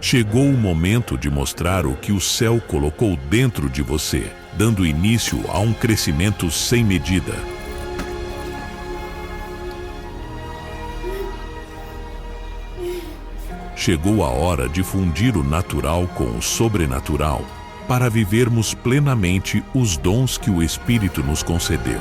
Chegou o momento de mostrar o que o céu colocou dentro de você, dando início a um crescimento sem medida. Chegou a hora de fundir o natural com o sobrenatural, para vivermos plenamente os dons que o Espírito nos concedeu.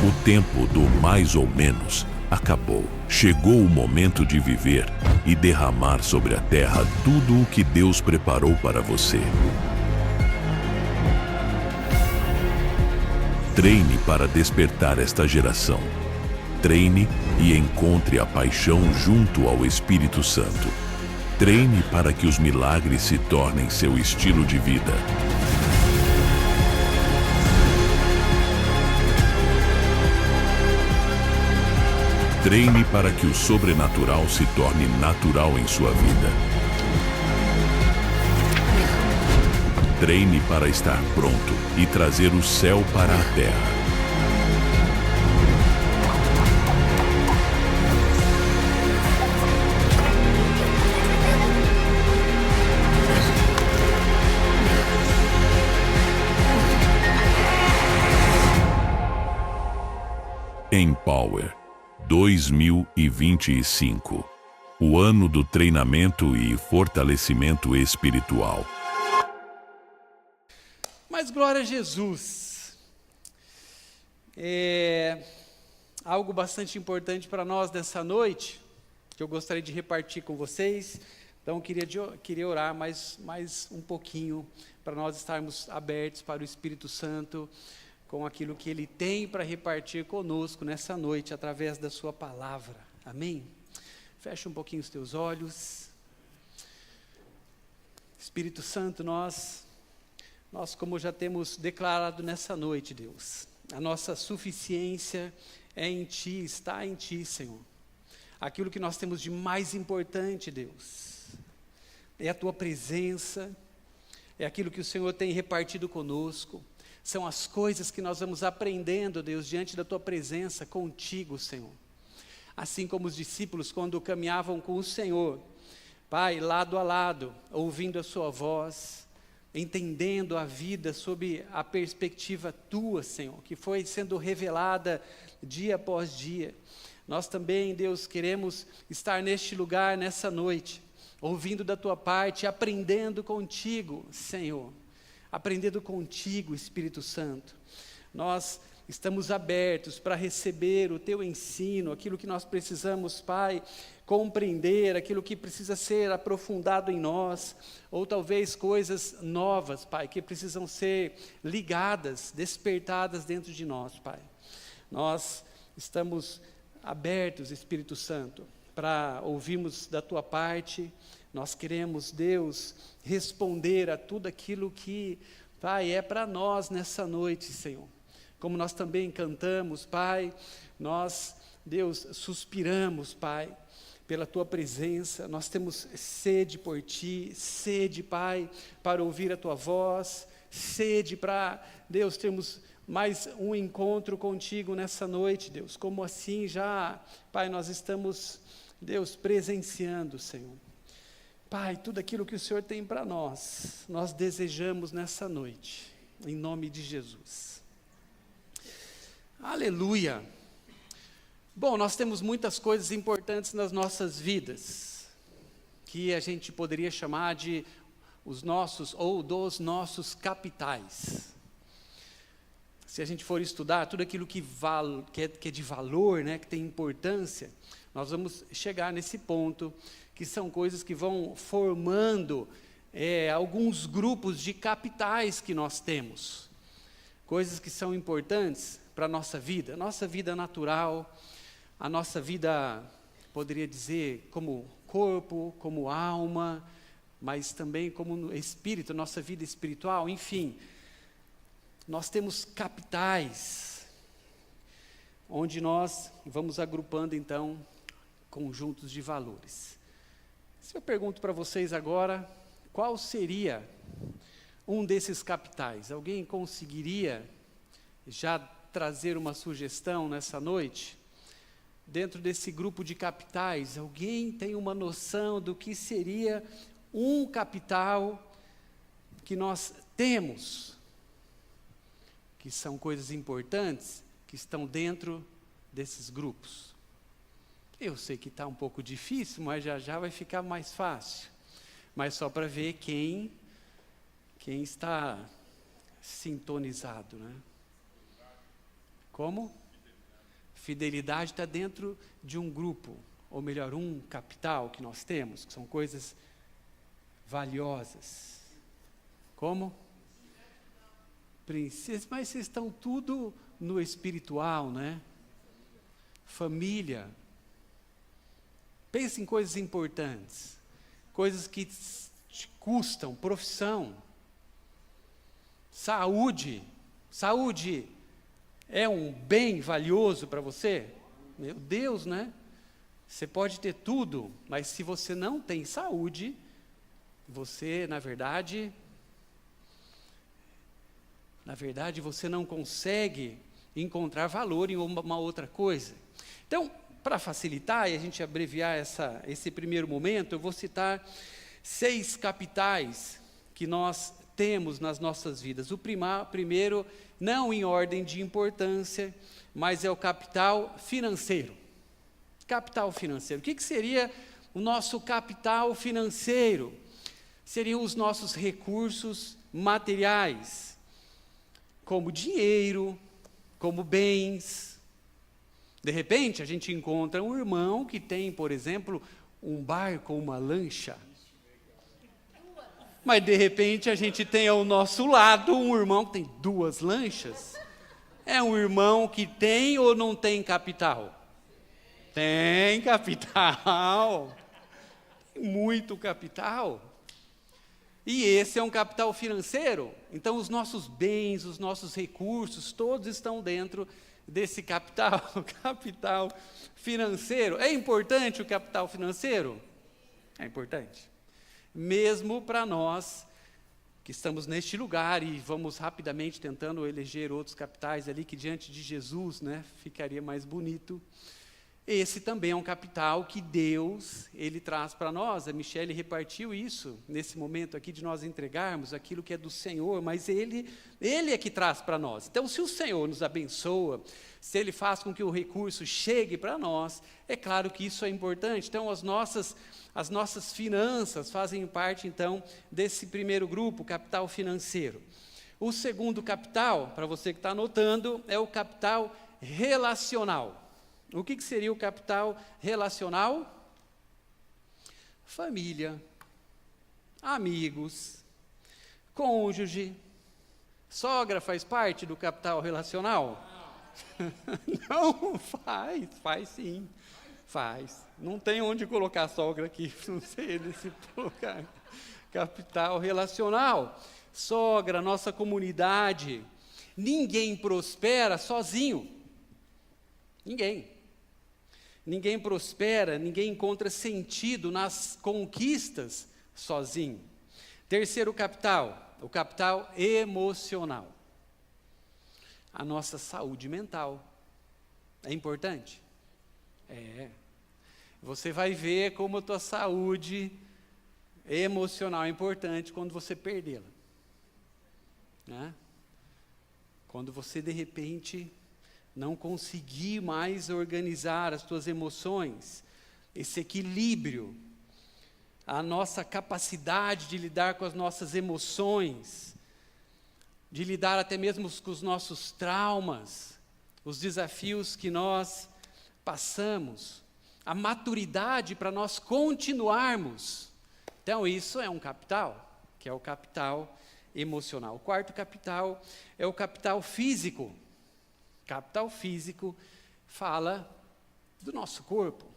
O tempo do mais ou menos acabou. Chegou o momento de viver e derramar sobre a terra tudo o que Deus preparou para você. Treine para despertar esta geração. Treine e encontre a paixão junto ao Espírito Santo. Treine para que os milagres se tornem seu estilo de vida. Treine para que o sobrenatural se torne natural em sua vida. Treine para estar pronto e trazer o céu para a terra. Empower 2025, o ano do treinamento e fortalecimento espiritual. Mas glória a Jesus. Algo bastante importante para nós nessa noite, que eu gostaria de repartir com vocês. Então, queria orar mais um pouquinho, para nós estarmos abertos para o Espírito Santo, com aquilo que Ele tem para repartir conosco nessa noite, através da sua palavra. Amém? Fecha um pouquinho os teus olhos. Espírito Santo, nós como já temos declarado nessa noite, Deus, a nossa suficiência é em Ti, está em Ti, Senhor. Aquilo que nós temos de mais importante, Deus, é a Tua presença, é aquilo que o Senhor tem repartido conosco, são as coisas que nós vamos aprendendo, Deus, diante da Tua presença, contigo, Senhor. Assim como os discípulos, quando caminhavam com o Senhor, Pai, lado a lado, ouvindo a Sua voz, entendendo a vida sob a perspectiva Tua, Senhor, que foi sendo revelada dia após dia. Nós também, Deus, queremos estar neste lugar, nessa noite, ouvindo da Tua parte, aprendendo contigo, Senhor. Aprendendo contigo, Espírito Santo. Nós estamos abertos para receber o Teu ensino, aquilo que nós precisamos, Pai, compreender, aquilo que precisa ser aprofundado em nós, ou talvez coisas novas, Pai, que precisam ser ligadas, despertadas dentro de nós, Pai. Nós estamos abertos, Espírito Santo, para ouvirmos da Tua parte. Nós queremos, Deus, responder a tudo aquilo que, Pai, é para nós nessa noite, Senhor. Como nós também cantamos, Pai, nós, Deus, suspiramos, Pai, pela Tua presença. Nós temos sede por Ti, sede, Pai, para ouvir a Tua voz, sede para, Deus, termos mais um encontro contigo nessa noite, Deus. Como assim já, Pai, nós estamos, Deus, presenciando, Senhor. Pai, tudo aquilo que o Senhor tem para nós desejamos nessa noite, em nome de Jesus. Aleluia! Bom, nós temos muitas coisas importantes nas nossas vidas, que a gente poderia chamar de os nossos ou dos nossos capitais. Se a gente for estudar tudo aquilo que é de valor, né, que tem importância, nós vamos chegar nesse ponto, que são coisas que vão formando alguns grupos de capitais que nós temos. Coisas que são importantes para a nossa vida natural, a nossa vida, poderia dizer, como corpo, como alma, mas também como espírito, nossa vida espiritual, enfim. Nós temos capitais, onde nós vamos agrupando, então, conjuntos de valores. Se eu pergunto para vocês agora, qual seria um desses capitais? Alguém conseguiria já trazer uma sugestão nessa noite? Dentro desse grupo de capitais, alguém tem uma noção do que seria um capital que nós temos, que são coisas importantes, que estão dentro desses grupos? Eu sei que está um pouco difícil, mas já vai ficar mais fácil. Mas só para ver quem está sintonizado, né? Como? Fidelidade está dentro de um grupo, ou melhor, um capital que nós temos, que são coisas valiosas. Como? Princípios, mas vocês estão tudo no espiritual, né? Família. Pense em coisas importantes, coisas que te custam, profissão, saúde. Saúde é um bem valioso para você? Meu Deus, né? Você pode ter tudo, mas se você não tem saúde, você, na verdade, você não consegue encontrar valor em uma outra coisa. Então, para facilitar e a gente abreviar esse primeiro momento, eu vou citar 6 capitais que nós temos nas nossas vidas. O primeiro, não em ordem de importância, mas é o capital financeiro. Capital financeiro. O que seria o nosso capital financeiro? Seriam os nossos recursos materiais, como dinheiro, como bens. De repente, a gente encontra um irmão que tem, por exemplo, um barco ou uma lancha. Mas, de repente, a gente tem ao nosso lado um irmão que tem 2 lanchas. É um irmão que tem ou não tem capital? Tem capital. Muito capital. E esse é um capital financeiro. Então, os nossos bens, os nossos recursos, todos estão dentro desse capital, capital financeiro. É importante o capital financeiro? É importante. Mesmo para nós que estamos neste lugar e vamos rapidamente tentando eleger outros capitais ali que diante de Jesus, né, ficaria mais bonito. Esse também é um capital que Deus, Ele traz para nós. A Michele repartiu isso nesse momento aqui de nós entregarmos aquilo que é do Senhor, mas Ele é que traz para nós. Então, se o Senhor nos abençoa, se Ele faz com que o recurso chegue para nós, é claro que isso é importante. Então, as nossas finanças fazem parte, então, desse primeiro grupo, capital financeiro. O segundo capital, para você que está anotando, é o capital relacional. O que seria o capital relacional? Família, amigos, cônjuge. Sogra faz parte do capital relacional? Não, faz sim, faz. Não tem onde colocar a sogra aqui, não sei nesse lugar. Capital relacional. Sogra, nossa comunidade. Ninguém prospera sozinho. Ninguém prospera, ninguém encontra sentido nas conquistas sozinho. Terceiro capital, o capital emocional. A nossa saúde mental. É importante? É. Você vai ver como a tua saúde emocional é importante quando você perdê-la. Né? Quando você, de repente, não conseguir mais organizar as tuas emoções, esse equilíbrio, a nossa capacidade de lidar com as nossas emoções, de lidar até mesmo com os nossos traumas, os desafios que nós passamos, a maturidade para nós continuarmos. Então, isso é um capital, que é o capital emocional. O quarto capital é o capital físico. Capital físico fala do nosso corpo,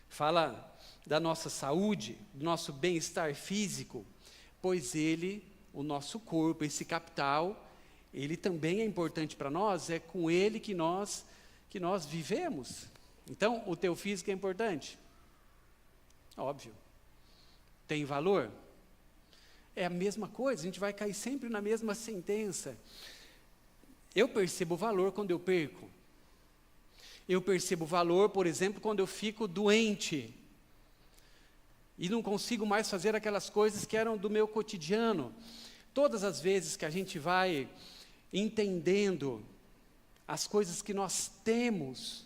fala da nossa saúde, do nosso bem-estar físico, pois o nosso corpo, esse capital, ele também é importante para nós, é com ele que nós vivemos. Então, o teu físico é importante? Óbvio, tem valor? É a mesma coisa, a gente vai cair sempre na mesma sentença. Eu percebo valor quando eu perco. Eu percebo valor, por exemplo, quando eu fico doente e não consigo mais fazer aquelas coisas que eram do meu cotidiano. Todas as vezes que a gente vai entendendo as coisas que nós temos,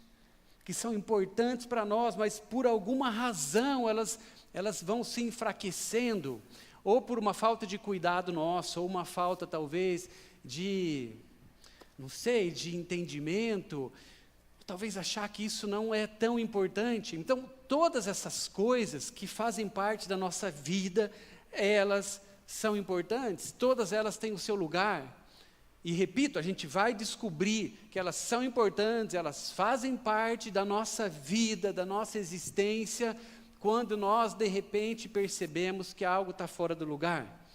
que são importantes para nós, mas por alguma razão elas vão se enfraquecendo, ou por uma falta de cuidado nosso, ou uma falta talvez de, não sei, de entendimento, talvez achar que isso não é tão importante. Então, todas essas coisas que fazem parte da nossa vida, elas são importantes, todas elas têm o seu lugar. E repito, a gente vai descobrir que elas são importantes, elas fazem parte da nossa vida, da nossa existência, quando nós, de repente, percebemos que algo está fora do lugar.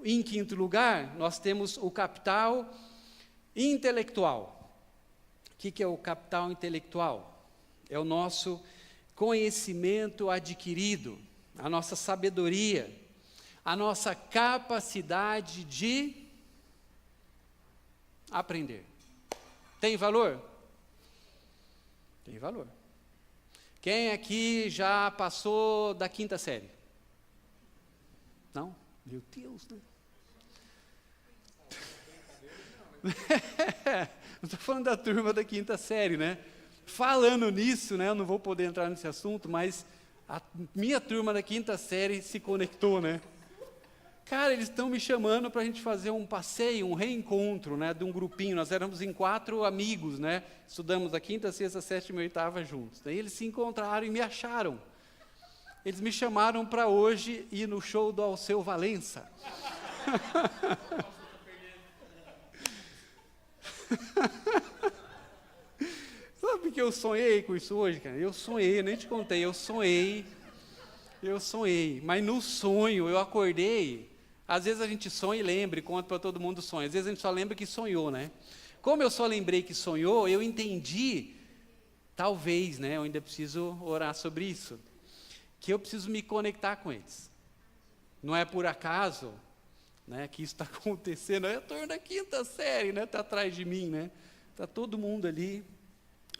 Em quinto lugar, nós temos o capital intelectual. O que é o capital intelectual? É o nosso conhecimento adquirido, a nossa sabedoria, a nossa capacidade de aprender. Tem valor? Tem valor. Quem aqui já passou da 5ª série? Não? Meu Deus, né? Não estou falando da turma da 5ª série, né? Falando nisso, né? Eu não vou poder entrar nesse assunto, mas a minha turma da 5ª série se conectou, né? Cara, eles estão me chamando para a gente fazer um passeio, um reencontro, né, de um grupinho. Nós éramos em 4 amigos, né? Estudamos a 5ª, 6ª, 7ª e 8ª juntos. Daí eles se encontraram e me acharam. Eles me chamaram para hoje ir no show do Alceu Valença. Sabe que eu sonhei com isso hoje, cara? Eu sonhei, nem te contei, eu sonhei, mas no sonho eu acordei. Às vezes a gente sonha e lembra, e conta para todo mundo o sonho. Às vezes a gente só lembra que sonhou, né? Como eu só lembrei que sonhou, eu entendi, talvez, né? Eu ainda preciso orar sobre isso, que eu preciso me conectar com eles. Não é por acaso, né, que isso está acontecendo. É a turma da 5ª série, né? Está atrás de mim, né? Está todo mundo ali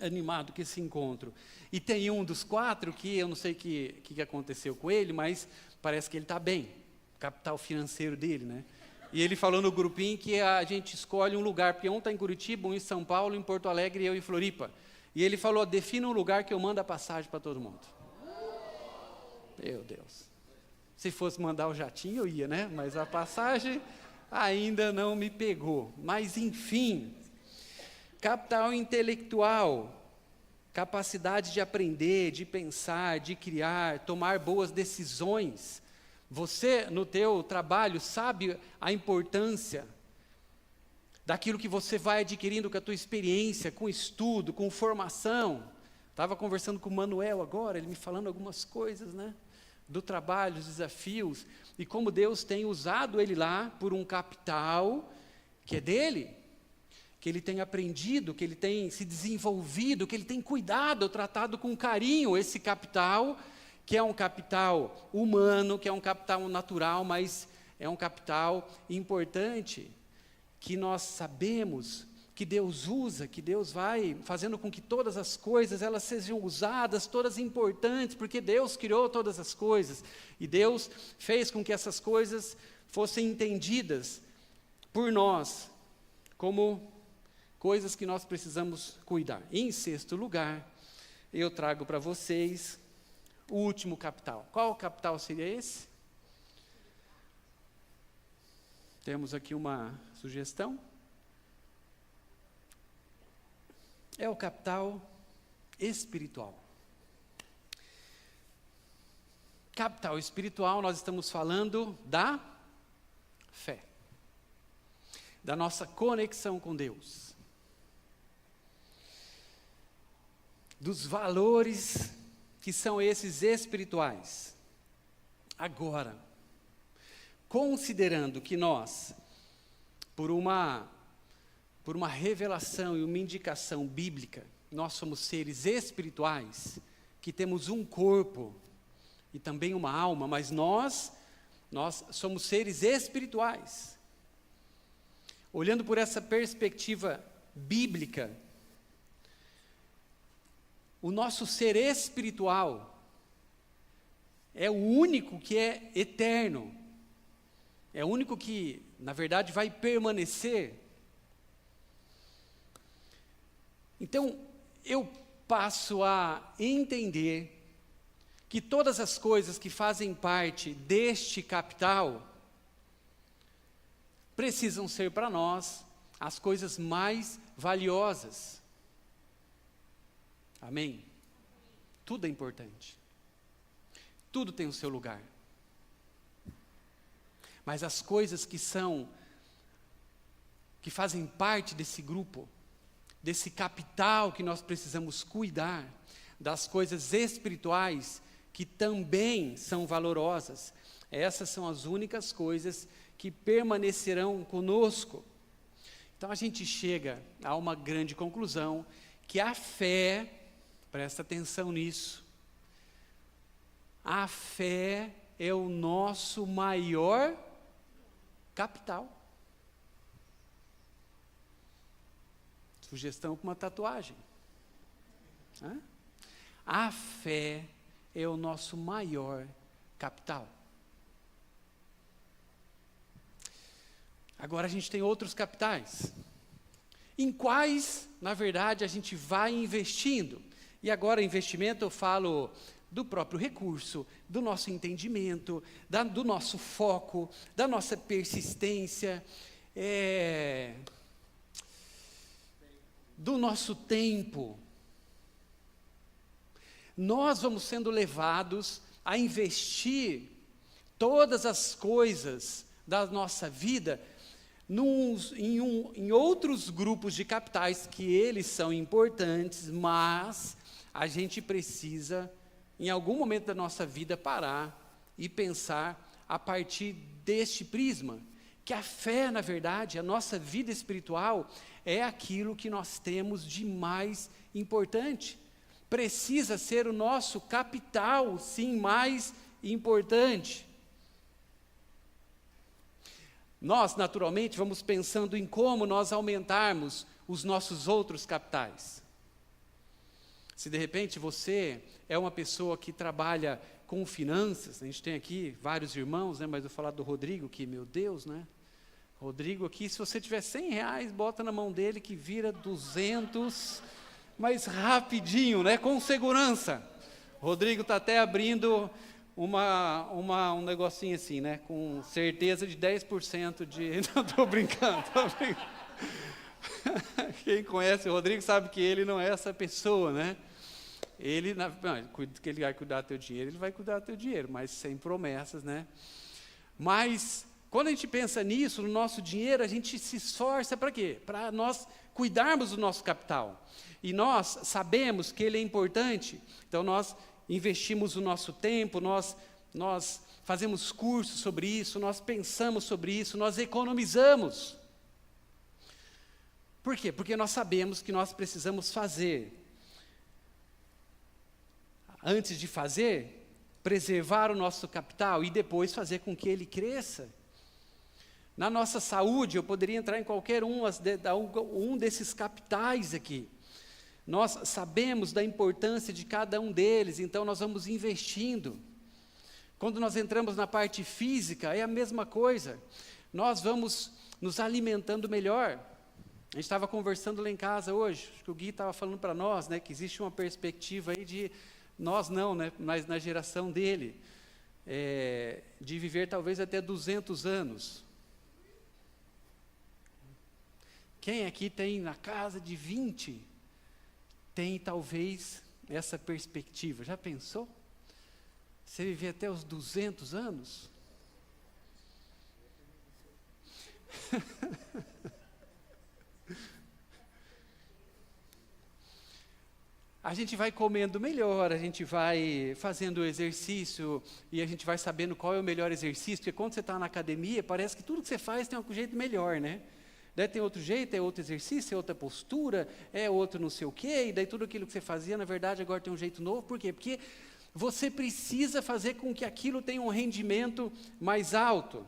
animado com esse encontro. E tem um dos 4 que eu não sei o que aconteceu com ele, mas parece que ele está bem. Capital financeiro dele, né? E ele falou no grupinho que a gente escolhe um lugar, porque um está em Curitiba, um em São Paulo, em Porto Alegre e eu em Floripa. E ele falou, defina um lugar que eu mando a passagem para todo mundo. Meu Deus. Se fosse mandar o jatinho, eu ia, né? Mas a passagem ainda não me pegou. Mas, enfim, capital intelectual, capacidade de aprender, de pensar, de criar, tomar boas decisões. Você, no teu trabalho, sabe a importância daquilo que você vai adquirindo com a tua experiência, com estudo, com formação. Estava conversando com o Manuel agora, ele me falando algumas coisas, né? Do trabalho, dos desafios, e como Deus tem usado ele lá por um capital que é dele, que ele tem aprendido, que ele tem se desenvolvido, que ele tem cuidado, tratado com carinho esse capital, que é um capital humano, que é um capital natural, mas é um capital importante, que nós sabemos que Deus usa, que Deus vai fazendo com que todas as coisas, elas sejam usadas, todas importantes, porque Deus criou todas as coisas, e Deus fez com que essas coisas fossem entendidas por nós, como coisas que nós precisamos cuidar. E, em sexto lugar, eu trago para vocês o último capital. Qual capital seria esse? Temos aqui uma sugestão. É o capital espiritual. Capital espiritual, nós estamos falando da fé, da nossa conexão com Deus, dos valores que são esses espirituais. Agora, considerando que nós, por uma revelação e uma indicação bíblica, nós somos seres espirituais, que temos um corpo, e também uma alma, mas nós somos seres espirituais. Olhando por essa perspectiva bíblica, o nosso ser espiritual é o único que é eterno, é o único que, na verdade, vai permanecer. Então, eu passo a entender que todas as coisas que fazem parte deste capital precisam ser para nós as coisas mais valiosas. Amém? Tudo é importante. Tudo tem o seu lugar. Mas as coisas que fazem parte desse grupo, desse capital que nós precisamos cuidar, das coisas espirituais que também são valorosas, essas são as únicas coisas que permanecerão conosco. Então a gente chega a uma grande conclusão, que a fé, presta atenção nisso, a fé é o nosso maior capital. Sugestão para uma tatuagem. A fé é o nosso maior capital. Agora a gente tem outros capitais, em quais, na verdade, a gente vai investindo. E agora, investimento, eu falo do próprio recurso, do nosso entendimento, do nosso foco, da nossa persistência, do nosso tempo. Nós vamos sendo levados a investir todas as coisas da nossa vida em outros grupos de capitais, que eles são importantes, mas a gente precisa, em algum momento da nossa vida, parar e pensar a partir deste prisma, que a fé, na verdade, a nossa vida espiritual, é aquilo que nós temos de mais importante. Precisa ser o nosso capital, sim, mais importante. Nós, naturalmente, vamos pensando em como nós aumentarmos os nossos outros capitais. Se de repente você é uma pessoa que trabalha com finanças, a gente tem aqui vários irmãos, né, mas eu vou falar do Rodrigo, que, meu Deus, né? Rodrigo aqui, se você tiver R$100, bota na mão dele que vira 200, mas rapidinho, né, com segurança. Rodrigo está até abrindo um negocinho assim, né, com certeza de 10% de... Não, estou brincando. Quem conhece o Rodrigo sabe que ele não é essa pessoa, né? Ele vai cuidar do teu dinheiro, ele vai cuidar do teu dinheiro, mas sem promessas, né? Mas, quando a gente pensa nisso, no nosso dinheiro, a gente se esforça para quê? Para nós cuidarmos do nosso capital. E nós sabemos que ele é importante, então nós investimos o nosso tempo, nós fazemos cursos sobre isso, nós pensamos sobre isso, nós economizamos. Por quê? Porque nós sabemos que nós precisamos fazer. Antes de fazer, preservar o nosso capital e depois fazer com que ele cresça. Na nossa saúde, eu poderia entrar em qualquer um desses capitais aqui. Nós sabemos da importância de cada um deles, então nós vamos investindo. Quando nós entramos na parte física, é a mesma coisa. Nós vamos nos alimentando melhor. A gente estava conversando lá em casa hoje, acho que o Gui estava falando para nós, né, que existe uma perspectiva aí de, nós não, né, mas na geração dele, de viver talvez até 200 anos. Quem aqui tem na casa de 20, tem talvez essa perspectiva. Já pensou? Você viver até os 200 anos? A gente vai comendo melhor, a gente vai fazendo exercício e a gente vai sabendo qual é o melhor exercício, porque quando você está na academia, parece que tudo que você faz tem um jeito melhor, né? Daí tem outro jeito, é outro exercício, é outra postura, é outro não sei o quê, e daí tudo aquilo que você fazia, na verdade, agora tem um jeito novo. Por quê? Porque Você precisa fazer com que aquilo tenha um rendimento mais alto.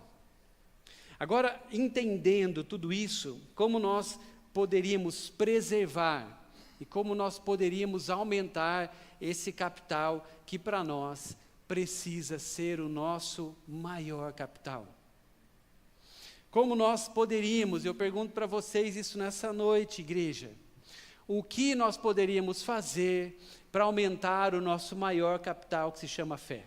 Agora, entendendo tudo isso, como nós poderíamos preservar e como nós poderíamos aumentar esse capital que para nós precisa ser o nosso maior capital. Como nós poderíamos, eu pergunto para vocês isso nessa noite, igreja, o que nós poderíamos fazer para aumentar o nosso maior capital, que se chama fé?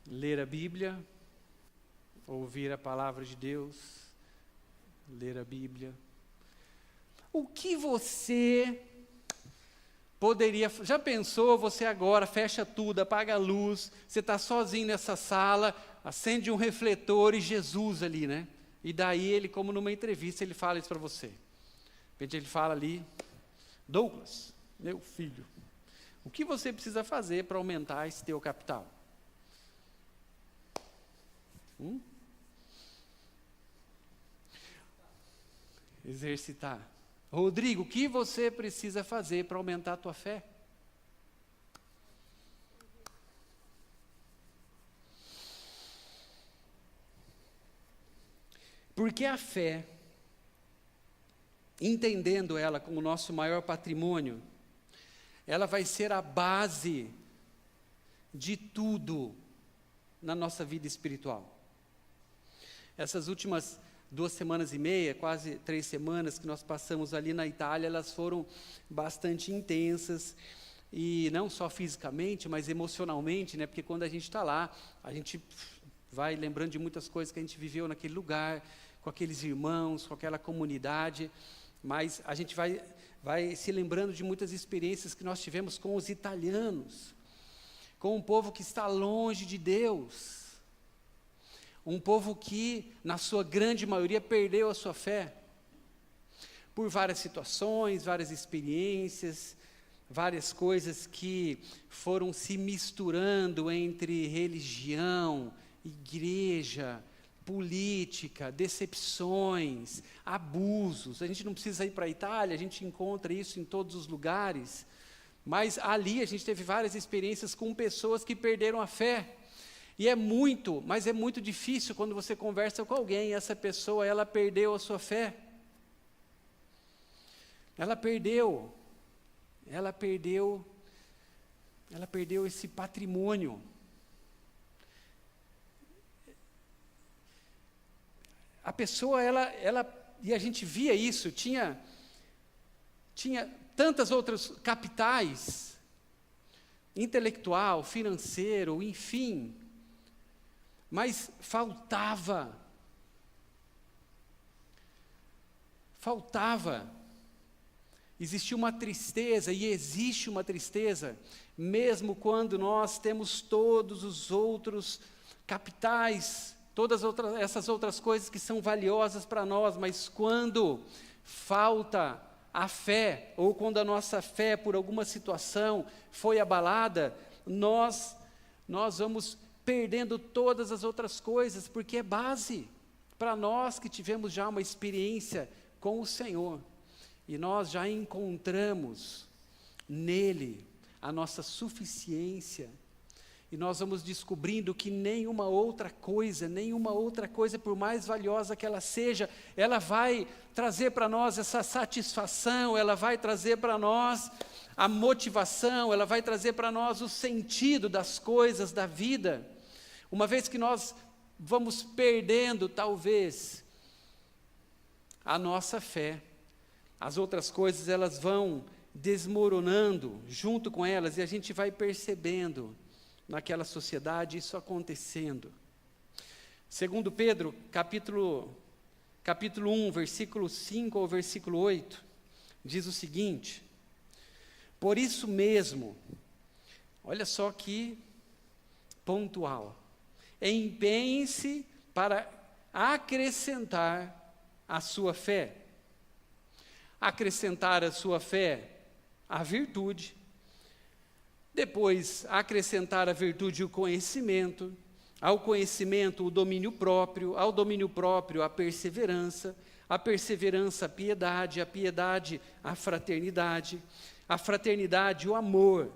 Ler a Bíblia, ouvir a palavra de Deus, ler a Bíblia. O que você poderia... Já pensou, você agora fecha tudo, apaga a luz, você está sozinho nessa sala, acende um refletor e Jesus ali, né? E daí ele, como numa entrevista, ele fala isso para você. De repente ele fala ali, Douglas, meu filho, o que você precisa fazer para aumentar esse teu capital? Exercitar. Rodrigo, o que você precisa fazer para aumentar a tua fé? Porque a fé, entendendo ela como nosso maior patrimônio, ela vai ser a base de tudo na nossa vida espiritual. Essas últimas 2 semanas e meia, quase 3 semanas que nós passamos ali na Itália, elas foram bastante intensas, e não só fisicamente, mas emocionalmente, né? Porque quando a gente está lá, a gente vai lembrando de muitas coisas que a gente viveu naquele lugar, com aqueles irmãos, com aquela comunidade, mas a gente vai se lembrando de muitas experiências que nós tivemos com os italianos, com um povo que está longe de Deus, um povo que, na sua grande maioria, perdeu a sua fé, por várias situações, várias experiências, várias coisas que foram se misturando entre religião, igreja, política, decepções, abusos. A gente não precisa ir para a Itália, a gente encontra isso em todos os lugares, mas ali a gente teve várias experiências com pessoas que perderam a fé. E é muito difícil quando você conversa com alguém, essa pessoa, ela perdeu a sua fé. Ela perdeu esse patrimônio. A pessoa, e a gente via isso, tinha tantas outras capitais, intelectual, financeiro, enfim, mas faltava, existia uma tristeza, e existe uma tristeza, mesmo quando nós temos todos os outros capitais, essas outras coisas que são valiosas para nós, mas quando falta a fé, ou quando a nossa fé, por alguma situação, foi abalada, nós vamos perdendo todas as outras coisas, porque é base para nós que tivemos já uma experiência com o Senhor, e nós já encontramos nele a nossa suficiência, e nós vamos descobrindo que nenhuma outra coisa, por mais valiosa que ela seja, ela vai trazer para nós essa satisfação, ela vai trazer para nós a motivação, ela vai trazer para nós o sentido das coisas da vida. Uma vez que nós vamos perdendo, talvez, a nossa fé, as outras coisas elas vão desmoronando junto com elas, e a gente vai percebendo naquela sociedade isso acontecendo. Segundo Pedro, capítulo 1, versículo 5 ao versículo 8, diz o seguinte: por isso mesmo, olha só que pontual, empenhe-se para acrescentar a sua fé. Acrescentar a sua fé, a virtude. Depois, acrescentar a virtude o conhecimento. ao conhecimento o domínio próprio, ao domínio próprio a perseverança a piedade, a piedade a fraternidade o amor.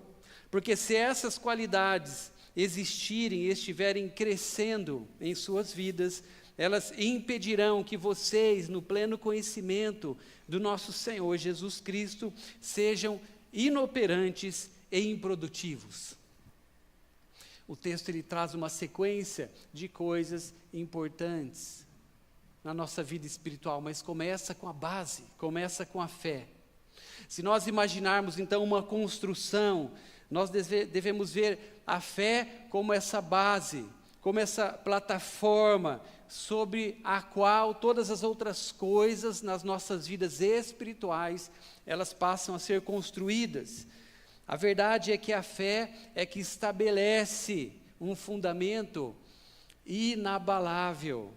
Porque se essas qualidades existirem e estiverem crescendo em suas vidas, elas impedirão que vocês, no pleno conhecimento do nosso Senhor Jesus Cristo, sejam inoperantes e improdutivos. O texto ele traz uma sequência de coisas importantes na nossa vida espiritual, mas começa com a base, começa com a fé. Se nós imaginarmos então uma construção, nós devemos ver a fé como essa base, como essa plataforma sobre a qual todas as outras coisas nas nossas vidas espirituais, elas passam a ser construídas. A verdade é que a fé é que estabelece um fundamento inabalável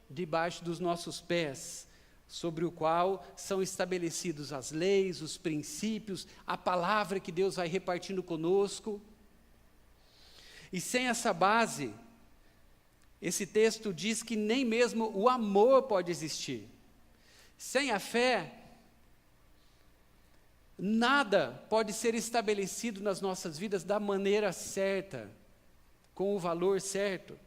debaixo dos nossos pés, sobre o qual são estabelecidos as leis, os princípios, a palavra que Deus vai repartindo conosco. E sem essa base, esse texto diz que nem mesmo o amor pode existir. Sem a fé, nada pode ser estabelecido nas nossas vidas da maneira certa, com o valor certo.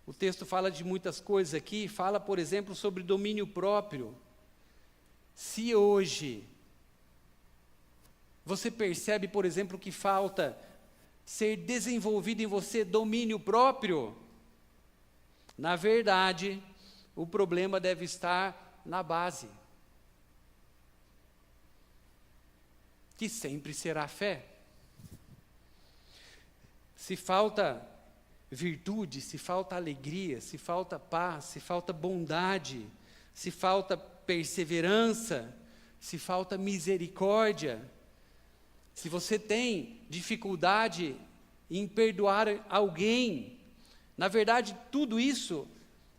O texto fala de muitas coisas aqui, fala, por exemplo, sobre domínio próprio. Se hoje você percebe, por exemplo, que falta ser desenvolvido em você domínio próprio, na verdade, o problema deve estar na base, que sempre será a fé. Se falta virtude, se falta alegria, se falta paz, se falta bondade, se falta perseverança, se falta misericórdia, se você tem dificuldade em perdoar alguém, na verdade, tudo isso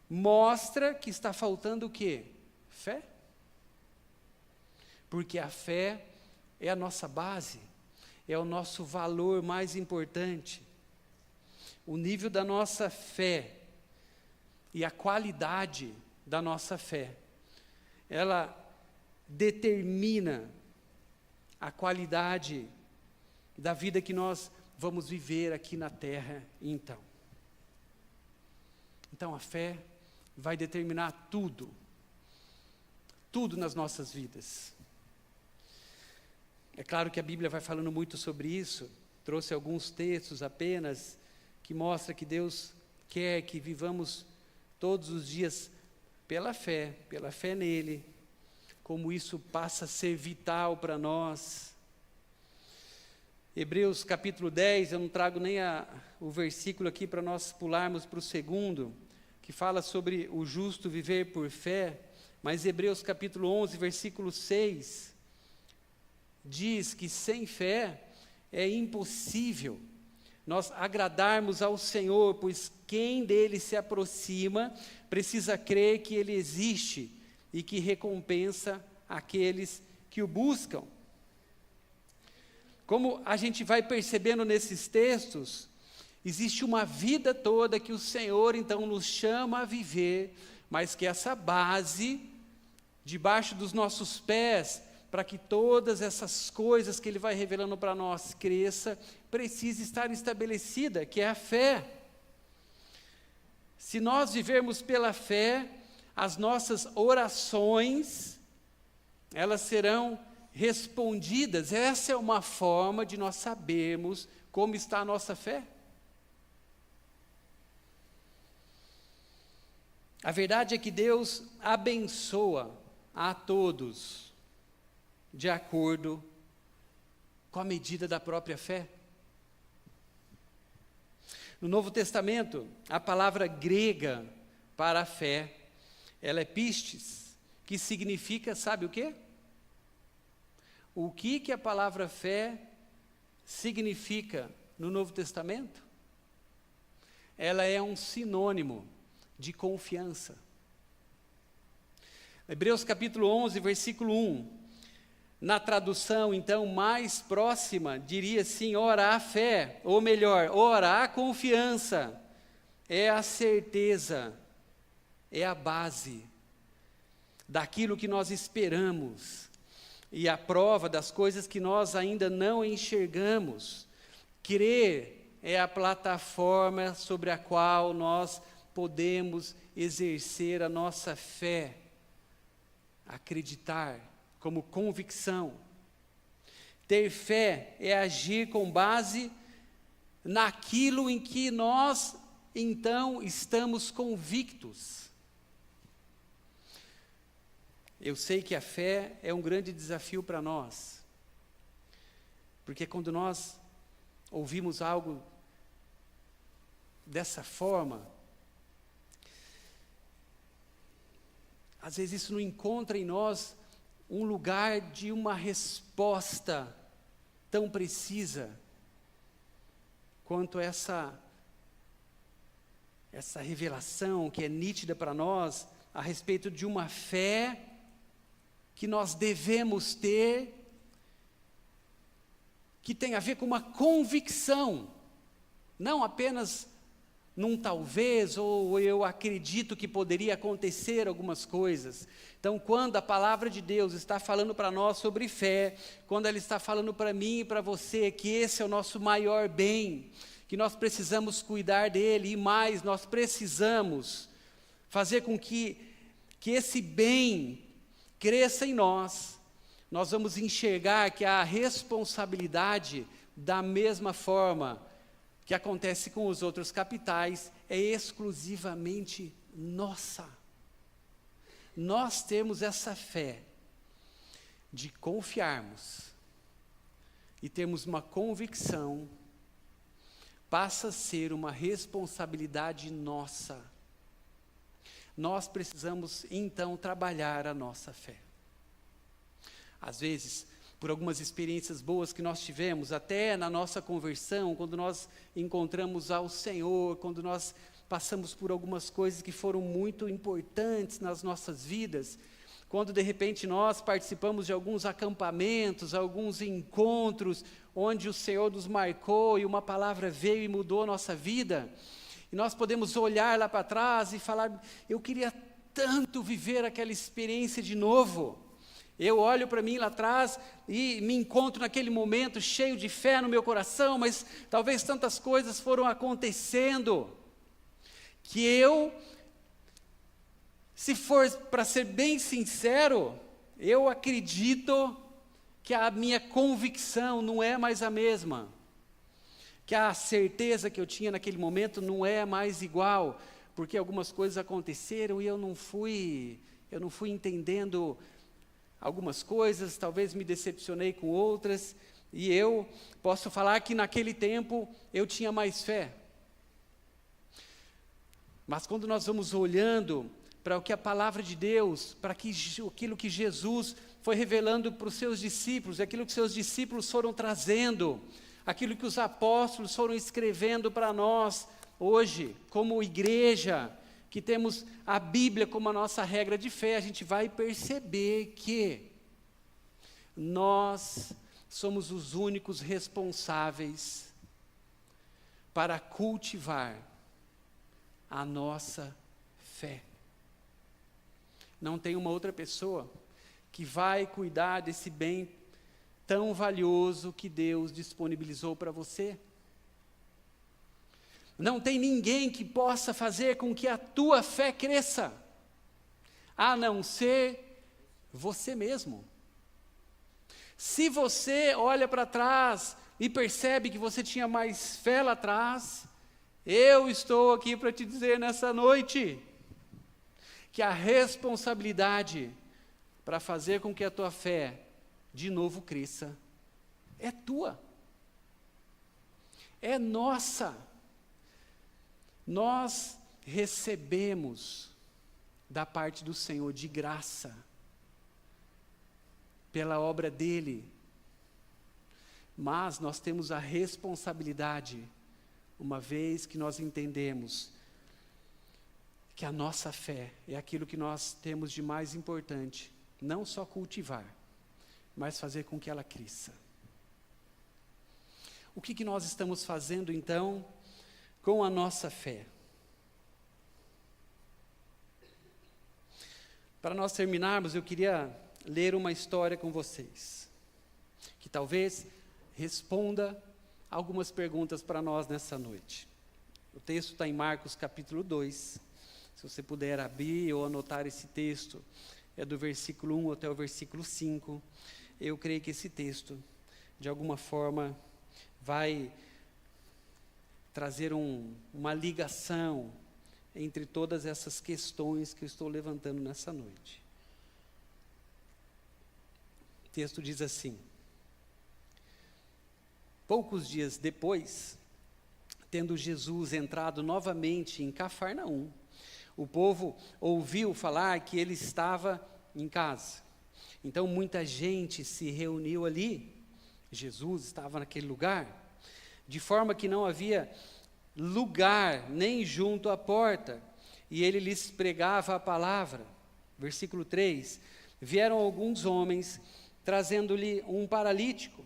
mostra que está faltando o quê? Fé. Porque a fé é a nossa base, é o nosso valor mais importante. O nível da nossa fé e a qualidade da nossa fé, ela determina a qualidade da vida que nós vamos viver aqui na terra, então. Então a fé vai determinar tudo nas nossas vidas. É claro que a Bíblia vai falando muito sobre isso, trouxe alguns textos apenas, que mostra que Deus quer que vivamos todos os dias pela fé nele, como isso passa a ser vital para nós. Hebreus capítulo 10, eu não trago nem o versículo aqui para nós pularmos para o segundo, que fala sobre o justo viver por fé, mas Hebreus capítulo 11, versículo 6, diz que sem fé é impossível nós agradarmos ao Senhor, pois quem dele se aproxima precisa crer que ele existe e que recompensa aqueles que o buscam. Como a gente vai percebendo nesses textos, existe uma vida toda que o Senhor então nos chama a viver, mas que essa base, debaixo dos nossos pés, para que todas essas coisas que Ele vai revelando para nós cresça, precisa estar estabelecida, que é a fé. Se nós vivermos pela fé, as nossas orações, elas serão respondidas. Essa é uma forma de nós sabermos como está a nossa fé. A verdade é que Deus abençoa a todos de acordo com a medida da própria fé. No Novo Testamento, a palavra grega para a fé, ela é pistes, que significa, sabe o quê? O que a palavra fé significa no Novo Testamento? Ela é um sinônimo de confiança. Hebreus capítulo 11, versículo 1. Na tradução, então, mais próxima, diria assim, ora a fé, ou melhor, ora a confiança. é a certeza, é a base daquilo que nós esperamos e a prova das coisas que nós ainda não enxergamos. Crer é a plataforma sobre a qual nós podemos exercer a nossa fé, acreditar como convicção. Ter fé é agir com base naquilo em que nós, então, estamos convictos. Eu sei que a fé é um grande desafio para nós, porque quando nós ouvimos algo dessa forma, às vezes isso não encontra em nós um lugar de uma resposta tão precisa quanto essa revelação que é nítida para nós a respeito de uma fé que nós devemos ter, que tem a ver com uma convicção, não apenas num talvez, ou eu acredito que poderia acontecer algumas coisas. Então, quando a palavra de Deus está falando para nós sobre fé, quando ela está falando para mim e para você que esse é o nosso maior bem, que nós precisamos cuidar dele, e mais, nós precisamos fazer com que esse bem cresça em nós, nós vamos enxergar que a responsabilidade, da mesma forma que acontece com os outros capitais, é exclusivamente nossa. Nós temos essa fé de confiarmos e termos uma convicção, passa a ser uma responsabilidade nossa. Nós precisamos, então, trabalhar a nossa fé. Às vezes, por algumas experiências boas que nós tivemos, até na nossa conversão, quando nós encontramos ao Senhor, quando nós passamos por algumas coisas que foram muito importantes nas nossas vidas, quando de repente nós participamos de alguns acampamentos, alguns encontros, onde o Senhor nos marcou e uma palavra veio e mudou a nossa vida, e nós podemos olhar lá para trás e falar, eu queria tanto viver aquela experiência de novo. Eu olho para mim lá atrás e me encontro naquele momento cheio de fé no meu coração, mas talvez tantas coisas foram acontecendo, que eu, se for para ser bem sincero, eu acredito que a minha convicção não é mais a mesma, que a certeza que eu tinha naquele momento não é mais igual, porque algumas coisas aconteceram e eu não fui entendendo algumas coisas, talvez me decepcionei com outras, e eu posso falar que naquele tempo eu tinha mais fé. Mas quando nós vamos olhando para o que a palavra de Deus, para aquilo que Jesus foi revelando para os seus discípulos, aquilo que seus discípulos foram trazendo, aquilo que os apóstolos foram escrevendo para nós hoje, como igreja, que temos a Bíblia como a nossa regra de fé, a gente vai perceber que nós somos os únicos responsáveis para cultivar a nossa fé. Não tem uma outra pessoa que vai cuidar desse bem tão valioso que Deus disponibilizou para você. Não tem ninguém que possa fazer com que a tua fé cresça, a não ser você mesmo. Se você olha para trás e percebe que você tinha mais fé lá atrás, eu estou aqui para te dizer nessa noite, que a responsabilidade para fazer com que a tua fé de novo cresça é tua, é nossa. Nós recebemos da parte do Senhor de graça, pela obra dele, mas nós temos a responsabilidade, uma vez que nós entendemos que a nossa fé é aquilo que nós temos de mais importante, não só cultivar, mas fazer com que ela cresça. O que nós estamos fazendo então com a nossa fé? Para nós terminarmos, eu queria ler uma história com vocês, que talvez responda algumas perguntas para nós nessa noite. O texto está em Marcos capítulo 2, se você puder abrir ou anotar esse texto, é do versículo 1 até o versículo 5. Eu creio que esse texto, de alguma forma, vai trazer uma ligação entre todas essas questões que eu estou levantando nessa noite. O texto diz assim: poucos dias depois, tendo Jesus entrado novamente em Cafarnaum, o povo ouviu falar que ele estava em casa. Então muita gente se reuniu ali, Jesus estava naquele lugar, de forma que não havia lugar nem junto à porta, e ele lhes pregava a palavra. Versículo 3, vieram alguns homens, trazendo-lhe um paralítico,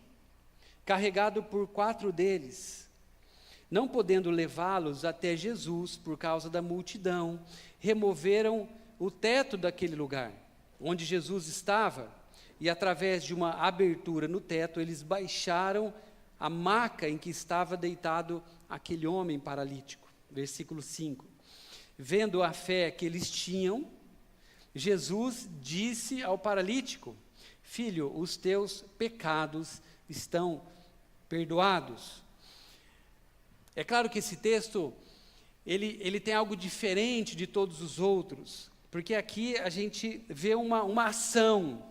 carregado por 4 deles. Não podendo levá-los até Jesus, por causa da multidão, removeram o teto daquele lugar, onde Jesus estava, e através de uma abertura no teto, eles baixaram a maca em que estava deitado aquele homem paralítico. Versículo 5. Vendo a fé que eles tinham, Jesus disse ao paralítico: filho, os teus pecados estão perdoados. É claro que esse texto, ele tem algo diferente de todos os outros, porque aqui a gente vê uma ação.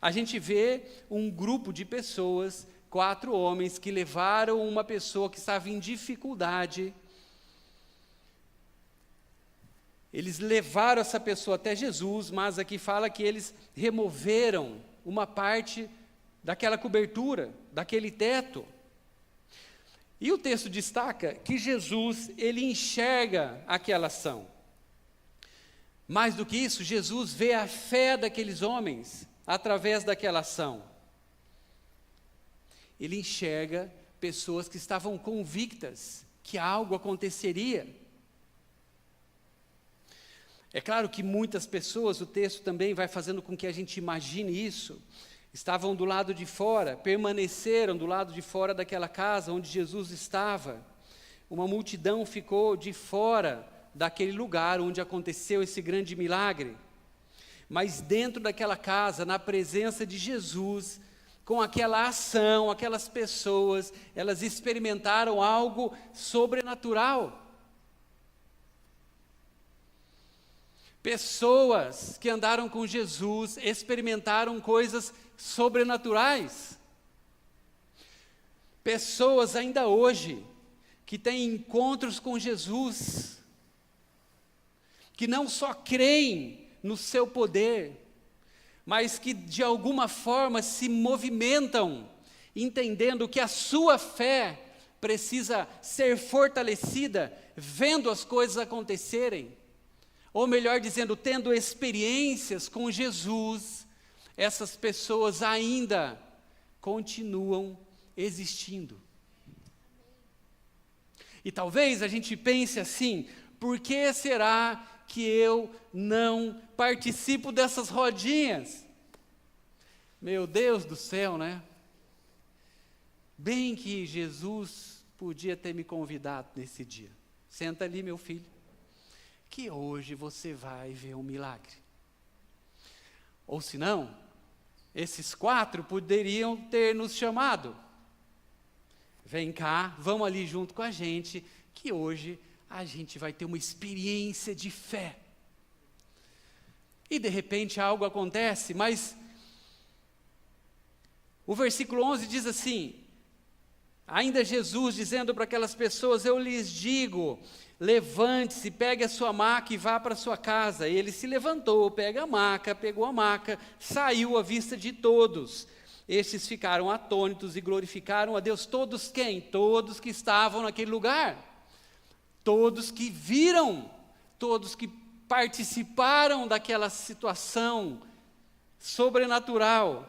A gente vê um grupo de pessoas, 4 homens, que levaram uma pessoa que estava em dificuldade. Eles levaram essa pessoa até Jesus, mas aqui fala que eles removeram uma parte daquela cobertura, daquele teto. E o texto destaca que Jesus, ele enxerga aquela ação. Mais do que isso, Jesus vê a fé daqueles homens através daquela ação. Ele enxerga pessoas que estavam convictas que algo aconteceria. É claro que muitas pessoas, o texto também vai fazendo com que a gente imagine isso, estavam do lado de fora, permaneceram do lado de fora daquela casa onde Jesus estava. Uma multidão ficou de fora daquele lugar onde aconteceu esse grande milagre. Mas dentro daquela casa, na presença de Jesus, com aquela ação, aquelas pessoas, elas experimentaram algo sobrenatural. Pessoas que andaram com Jesus experimentaram coisas sobrenaturais. Pessoas ainda hoje que têm encontros com Jesus, que não só creem no seu poder, mas que de alguma forma se movimentam, entendendo que a sua fé precisa ser fortalecida, vendo as coisas acontecerem, ou melhor dizendo, tendo experiências com Jesus. Essas pessoas ainda continuam existindo. E talvez a gente pense assim: por que será que eu não participo dessas rodinhas? Meu Deus do céu, né? Bem que Jesus podia ter me convidado nesse dia. Senta ali, meu filho, que hoje você vai ver um milagre. Ou se não, esses 4 poderiam ter nos chamado. Vem cá, vamos ali junto com a gente, que hoje a gente vai ter uma experiência de fé. E de repente algo acontece, mas o versículo 11 diz assim, ainda Jesus dizendo para aquelas pessoas: eu lhes digo, levante-se, pegue a sua maca e vá para a sua casa. E ele se levantou, pegou a maca, saiu à vista de todos. Estes ficaram atônitos e glorificaram a Deus. Todos quem? Todos que estavam naquele lugar. Todos que viram, todos que participaram daquela situação sobrenatural.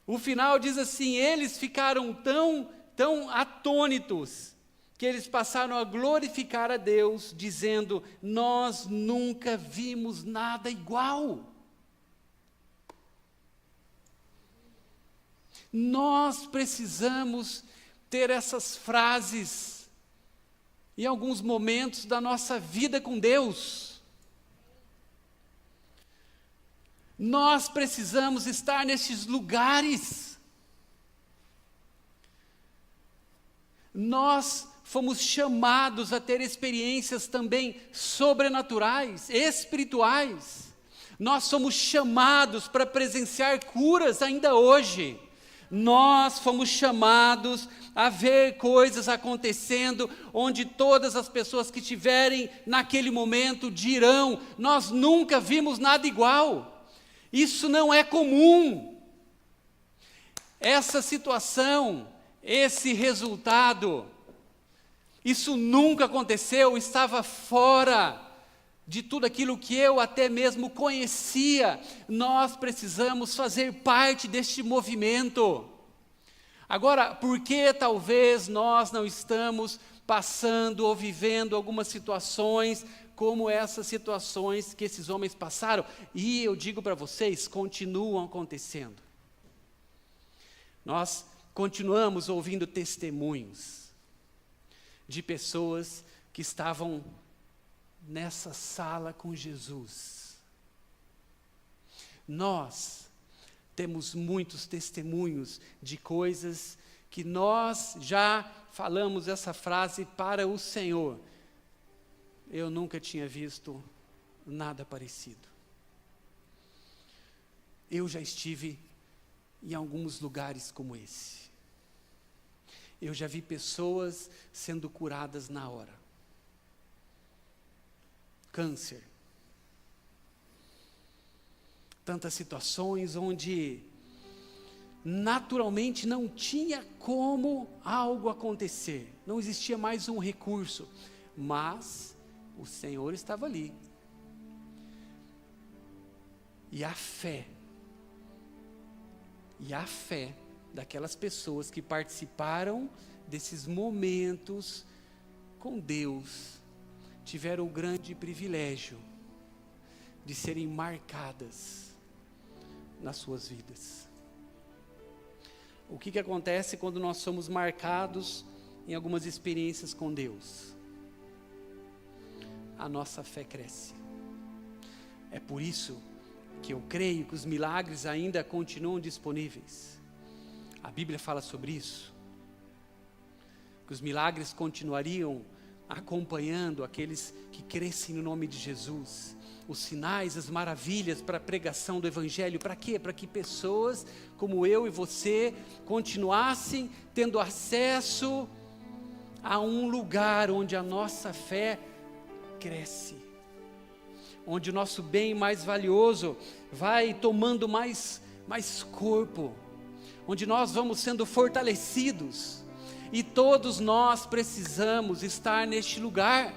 O final diz assim: eles ficaram tão atônitos, que eles passaram a glorificar a Deus, dizendo: nós nunca vimos nada igual. Nós precisamos ter essas frases em alguns momentos da nossa vida com Deus. Nós precisamos estar nesses lugares. Nós fomos chamados a ter experiências também sobrenaturais, espirituais. Nós somos chamados para presenciar curas ainda hoje. Nós fomos chamados a ver coisas acontecendo, onde todas as pessoas que estiverem naquele momento dirão: nós nunca vimos nada igual. Isso não é comum. Essa situação, esse resultado, isso nunca aconteceu, estava fora de tudo aquilo que eu até mesmo conhecia. Nós precisamos fazer parte deste movimento. Agora, por que talvez nós não estamos passando ou vivendo algumas situações como essas situações que esses homens passaram? E eu digo para vocês, continuam acontecendo. Nós continuamos ouvindo testemunhos de pessoas que estavam nessa sala com Jesus. Nós temos muitos testemunhos de coisas que nós já falamos essa frase para o Senhor: eu nunca tinha visto nada parecido. Eu já estive em alguns lugares como esse. Eu já vi pessoas sendo curadas na hora. Câncer. Tantas situações onde naturalmente não tinha como algo acontecer, não existia mais um recurso, mas o Senhor estava ali. E a fé daquelas pessoas que participaram desses momentos com Deus, tiveram o grande privilégio de serem marcadas nas suas vidas. O que acontece quando nós somos marcados em algumas experiências com Deus? A nossa fé cresce. É por isso que eu creio que os milagres ainda continuam disponíveis. A Bíblia fala sobre isso. Que os milagres continuariam acompanhando aqueles que crescem no nome de Jesus. Os sinais, as maravilhas para a pregação do Evangelho. Para quê? Para que pessoas como eu e você continuassem tendo acesso a um lugar onde a nossa fé cresce. Onde o nosso bem mais valioso vai tomando mais corpo. Onde nós vamos sendo fortalecidos. E todos nós precisamos estar neste lugar.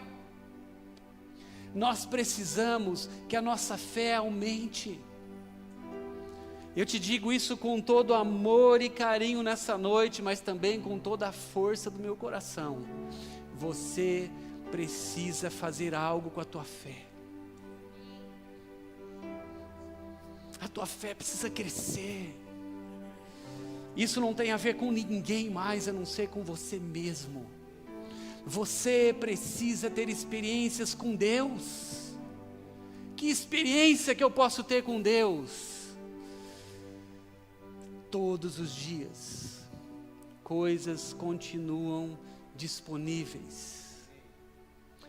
Nós precisamos que a nossa fé aumente. Eu te digo isso com todo amor e carinho nessa noite, mas também com toda a força do meu coração. Você precisa fazer algo com a tua fé. A tua fé precisa crescer. Isso não tem a ver com ninguém mais, a não ser com você mesmo. Você precisa ter experiências com Deus. Que experiência que eu posso ter com Deus? Todos os dias, coisas continuam disponíveis.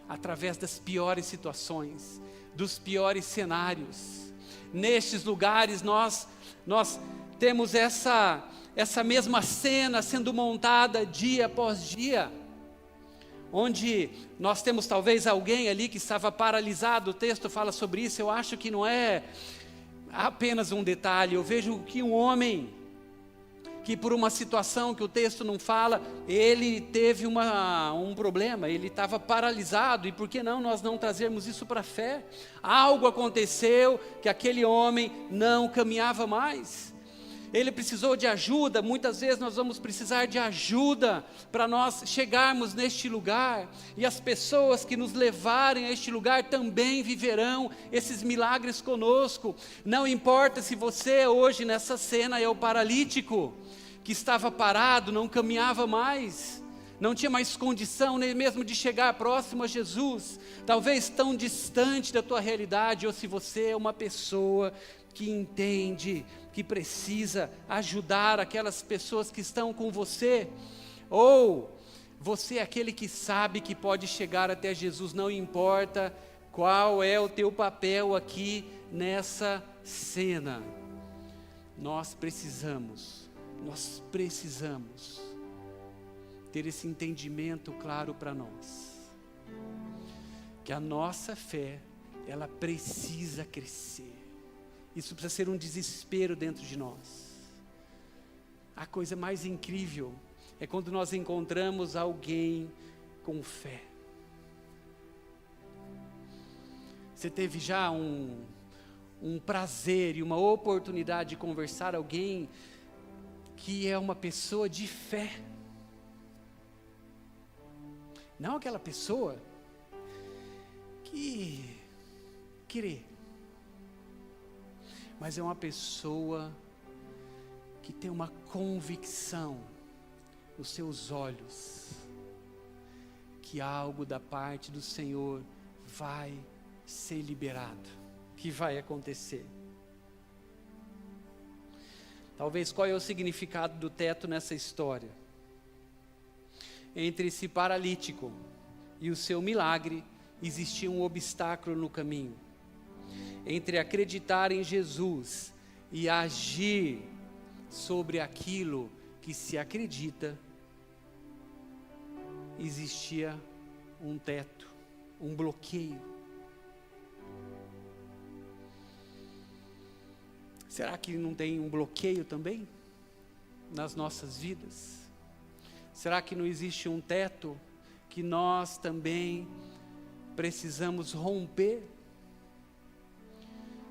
Através das piores situações, dos piores cenários. Nestes lugares nós temos essa mesma cena sendo montada dia após dia, onde nós temos talvez alguém ali que estava paralisado. O texto fala sobre isso. Eu acho que não é apenas um detalhe. Eu vejo que um homem, que por uma situação que o texto não fala, ele teve um problema, ele estava paralisado. E por que não nós não trazermos isso para a fé? Algo aconteceu que aquele homem não caminhava mais. Ele precisou de ajuda, muitas vezes nós vamos precisar de ajuda para nós chegarmos neste lugar, e as pessoas que nos levarem a este lugar também viverão esses milagres conosco. Não importa se você hoje nessa cena é o paralítico, que estava parado, não caminhava mais, não tinha mais condição nem mesmo de chegar próximo a Jesus, talvez tão distante da tua realidade, ou se você é uma pessoa que entende que precisa ajudar aquelas pessoas que estão com você, ou você é aquele que sabe que pode chegar até Jesus, não importa qual é o teu papel aqui nessa cena. Nós precisamos ter esse entendimento claro para nós, que a nossa fé, ela precisa crescer. Isso precisa ser um desespero dentro de nós. A coisa mais incrível é quando nós encontramos alguém com fé. Você teve já um prazer e uma oportunidade de conversar com alguém que é uma pessoa de fé? Não aquela pessoa que crê, mas é uma pessoa que tem uma convicção nos seus olhos, que algo da parte do Senhor vai ser liberado, que vai acontecer. Talvez qual é o significado do teto nessa história? Entre esse paralítico e o seu milagre, existia um obstáculo no caminho. Entre acreditar em Jesus e agir sobre aquilo que se acredita, existia um teto, um bloqueio. Será que não tem um bloqueio também nas nossas vidas? Será que não existe um teto que nós também precisamos romper?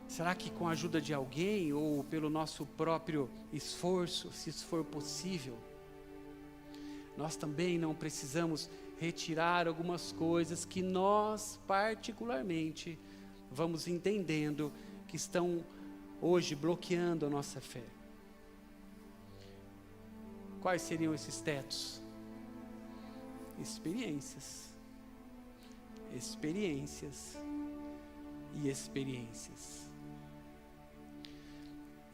Será que com a ajuda de alguém ou pelo nosso próprio esforço, se isso for possível, nós também não precisamos retirar algumas coisas que nós particularmente vamos entendendo que estão hoje bloqueando a nossa fé? Quais seriam esses tetos? Experiências e experiências.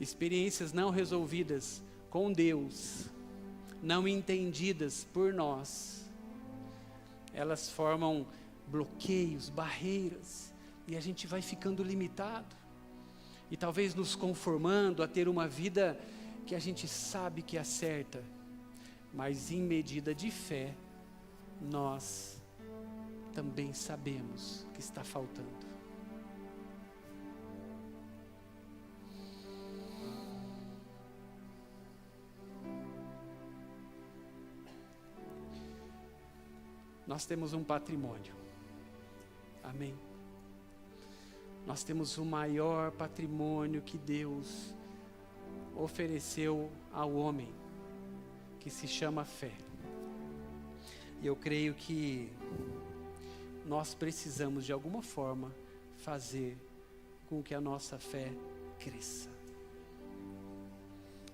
Experiências não resolvidas com Deus, não entendidas por nós, elas formam bloqueios, barreiras, e a gente vai ficando limitado, e talvez nos conformando a ter uma vida que a gente sabe que é certa, mas em medida de fé, nós também sabemos que está faltando. Nós temos um patrimônio, amém? Nós temos o maior patrimônio que Deus ofereceu ao homem, que se chama fé. E eu creio que nós precisamos de alguma forma fazer com que a nossa fé cresça.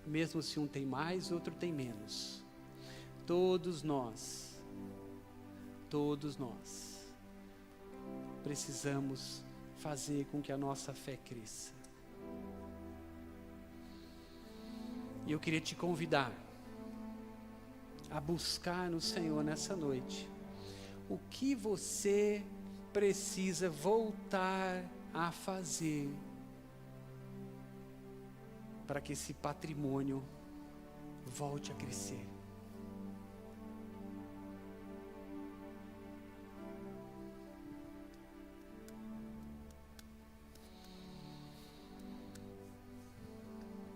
Mesmo se um tem mais, outro tem menos. Todos nós precisamos fazer com que a nossa fé cresça. E eu queria te convidar a buscar no Senhor nessa noite o que você precisa voltar a fazer para que esse patrimônio volte a crescer.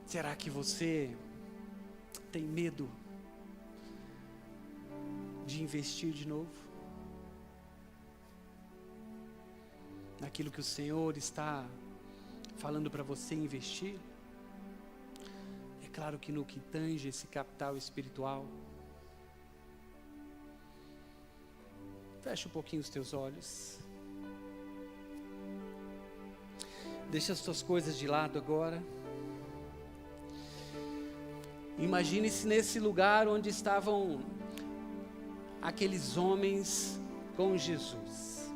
Será que você tem medo de investir de novo naquilo que o Senhor está falando para você investir? É claro que no que tange esse capital espiritual, fecha um pouquinho os teus olhos. Deixa as tuas coisas de lado agora. Imagine-se nesse lugar onde estavam aqueles homens com Jesus.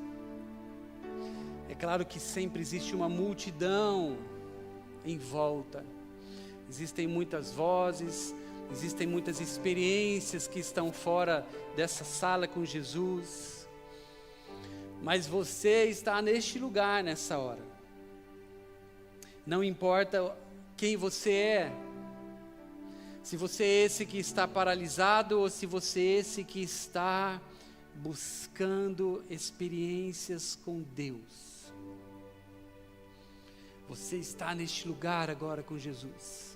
É claro que sempre existe uma multidão em volta. Existem muitas vozes, existem muitas experiências que estão fora dessa sala com Jesus. Mas você está neste lugar nessa hora. Não importa quem você é. Se você é esse que está paralisado ou se você é esse que está buscando experiências com Deus. Você está neste lugar agora com Jesus.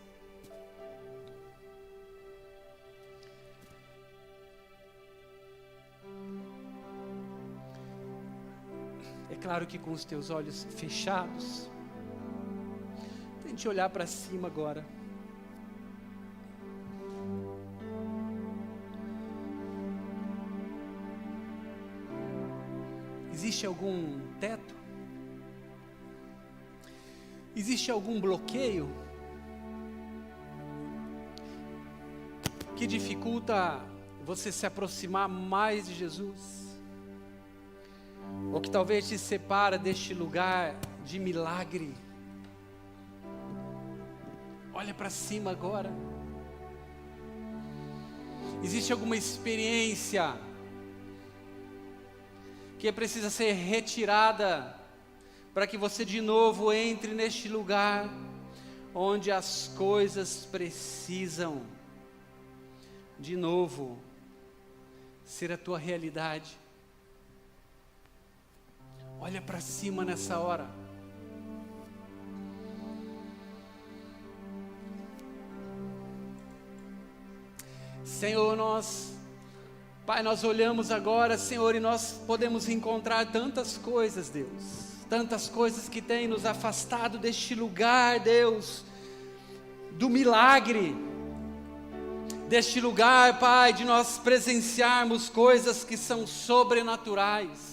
É claro que com os teus olhos fechados, tente olhar para cima agora. Existe algum teto? Existe algum bloqueio que dificulta você se aproximar mais de Jesus? Ou que talvez te separa deste lugar de milagre? Olha para cima agora. Existe alguma experiência que precisa ser retirada para que você de novo entre neste lugar onde as coisas precisam de novo ser a tua realidade? Olha para cima nessa hora. Senhor, Pai, nós olhamos agora, Senhor, e nós podemos encontrar tantas coisas, Deus. Tantas coisas que têm nos afastado deste lugar, Deus, do milagre. Deste lugar, Pai, de nós presenciarmos coisas que são sobrenaturais.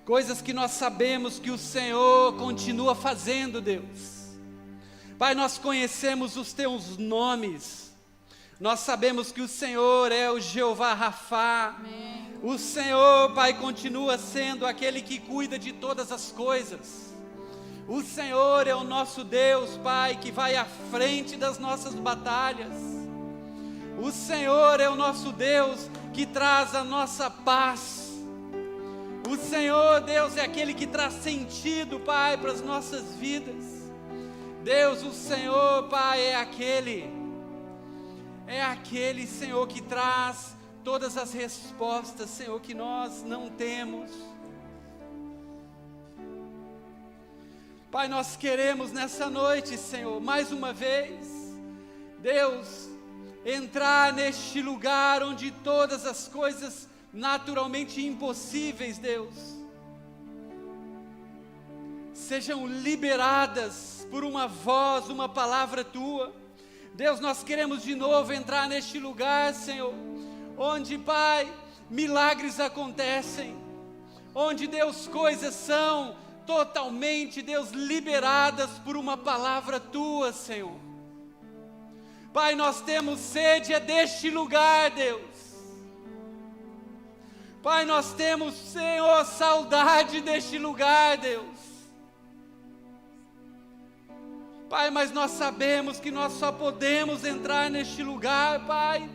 Coisas que nós sabemos que o Senhor continua fazendo, Deus. Pai, nós conhecemos os Teus nomes. Nós sabemos que o Senhor é o Jeová Rafá. Amém. O Senhor, Pai, continua sendo aquele que cuida de todas as coisas. O Senhor é o nosso Deus, Pai, que vai à frente das nossas batalhas. O Senhor é o nosso Deus que traz a nossa paz. O Senhor, Deus, é aquele que traz sentido, Pai, para as nossas vidas. Deus, o Senhor, Pai, é aquele, Senhor, que traz todas as respostas, Senhor, que nós não temos. Pai, nós queremos nessa noite, Senhor, mais uma vez, Deus, entrar neste lugar onde todas as coisas naturalmente impossíveis, Deus, sejam liberadas por uma voz, uma palavra Tua. Deus, nós queremos de novo entrar neste lugar, Senhor, onde, Pai, milagres acontecem, onde, Deus, coisas são totalmente, Deus, liberadas por uma palavra Tua, Senhor. Pai, nós temos sede deste lugar, Deus. Pai, nós temos, Senhor, saudade deste lugar, Deus. Pai, mas nós sabemos que nós só podemos entrar neste lugar, Pai,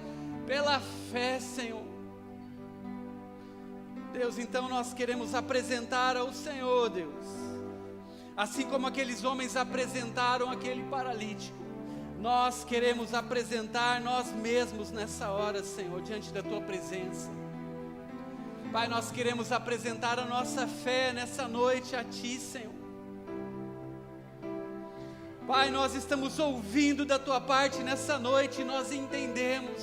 pela fé, Senhor. Deus, então nós queremos apresentar ao Senhor, Deus, assim como aqueles homens apresentaram aquele paralítico, nós queremos apresentar nós mesmos nessa hora, Senhor, diante da Tua presença. Pai, nós queremos apresentar a nossa fé nessa noite a Ti, Senhor. Pai, nós estamos ouvindo da Tua parte nessa noite e nós entendemos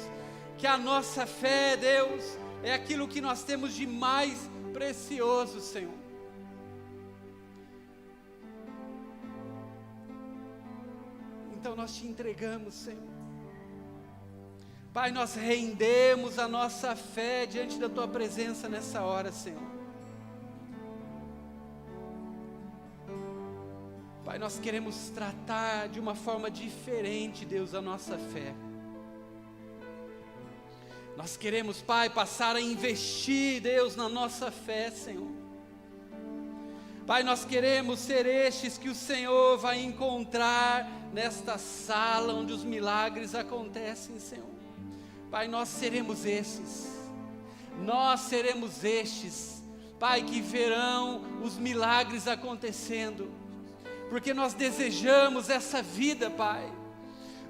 que a nossa fé, Deus, é aquilo que nós temos de mais precioso, Senhor. Então nós te entregamos, Senhor. Pai, nós rendemos a nossa fé diante da Tua presença nessa hora, Senhor. Pai, nós queremos tratar de uma forma diferente, Deus, a nossa fé. Nós queremos, Pai, passar a investir, Deus, na nossa fé, Senhor. Pai, nós queremos ser estes que o Senhor vai encontrar nesta sala onde os milagres acontecem, Senhor. Pai, nós seremos estes. Nós seremos estes, Pai, que verão os milagres acontecendo. Porque nós desejamos essa vida, Pai.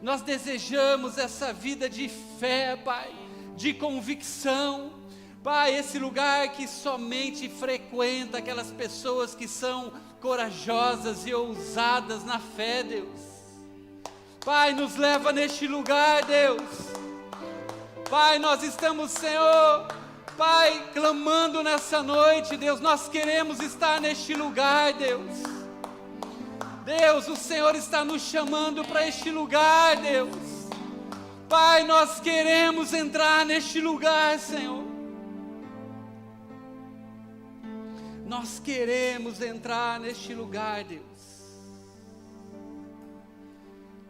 Nós desejamos essa vida de fé, Pai, de convicção. Pai, esse lugar que somente frequenta aquelas pessoas que são corajosas e ousadas na fé, Deus. Pai, nos leva neste lugar, Deus. Pai, nós estamos, Senhor, Pai, clamando nessa noite, Deus. Nós queremos estar neste lugar, Deus. Deus, o Senhor está nos chamando para este lugar, Deus. Pai, nós queremos entrar neste lugar, Senhor. Nós queremos entrar neste lugar, Deus.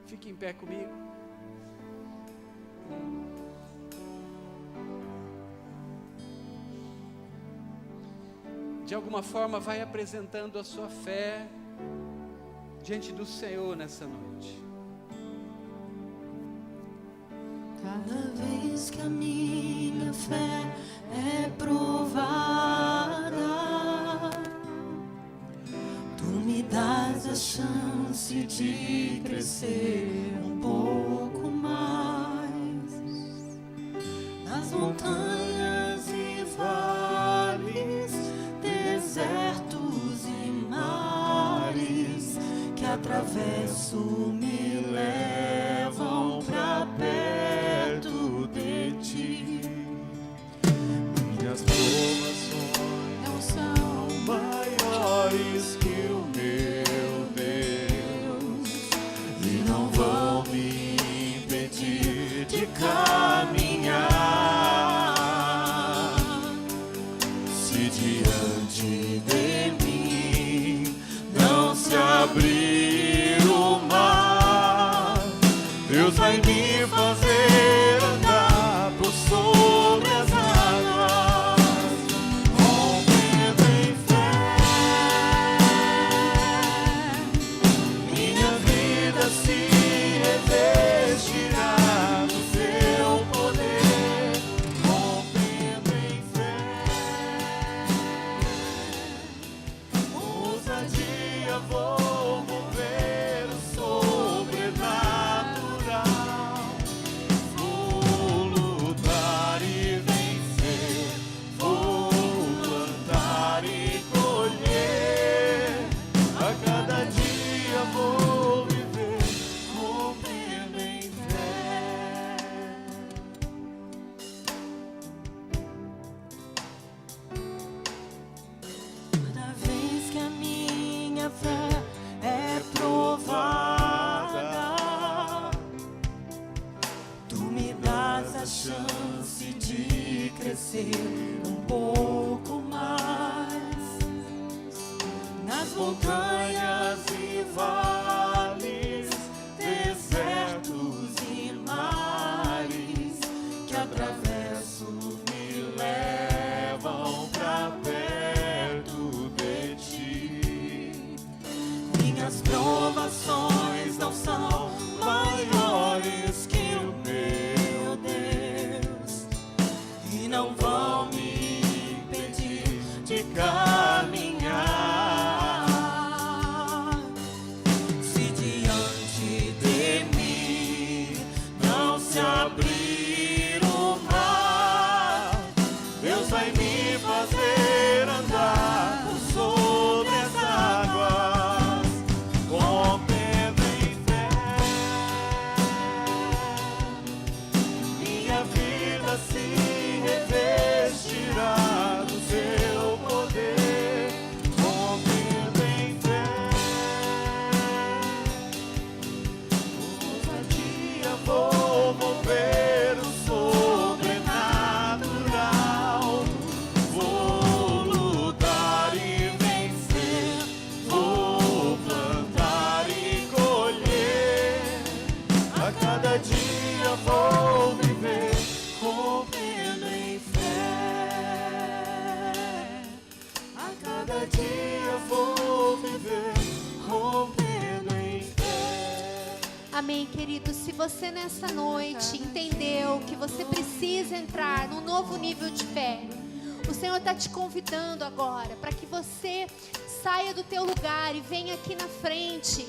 Fique em pé comigo. De alguma forma, vai apresentando a sua fé diante do Senhor nessa noite. Cada vez que a minha fé é provada, Tu me dás a chance de crescer um pouco mais. Nas montanhas e vales, desertos e mares que atravesso me levam pra perto de Ti. Minhas provações não são maiores que o meu Deus e não vão me impedir de caminhar. Se diante de mim não se abrir o mar, Deus vai me fazer andar por sobre as águas, rompendo em fé. Minha vida se revestirá do Teu poder, rompendo em fé. Ousadia vou mover o sobrenatural. Vou lutar e vencer, vou plantar e colher. A cada dia vou viver, rompendo em fé. Cada vez que a minha fé é provada, Tu me dás a chance de crescer um pouco mais. Nas montanhas e vales, desertos e mares que atravesso me levam pra perto de Ti. Minhas provações não são maiores que o meu Deus e não vão me impedir de caminhar. Se diante de mim não se abrir o mar, Deus vai me fazer andar por sobre as águas, rompendo Amém, querido. Se você nessa noite entendeu que você precisa entrar num novo nível de fé, o Senhor está te convidando agora para que você saia do teu lugar e venha aqui na frente,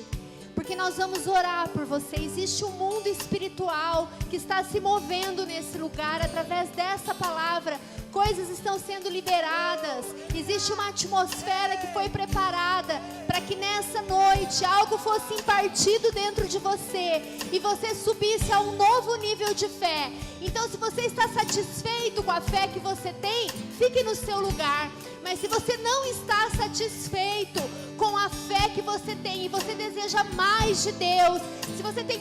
porque nós vamos orar por você. Existe um mundo espiritual que está se movendo nesse lugar através dessa palavra. Coisas estão sendo liberadas. Existe uma atmosfera que foi preparada para que nessa noite algo fosse impartido dentro de você e você subisse a um novo nível de fé. Então, se você está satisfeito com a fé que você tem, fique no seu lugar. Mas se você não está satisfeito com a fé que você tem e você deseja mais de Deus, se você tem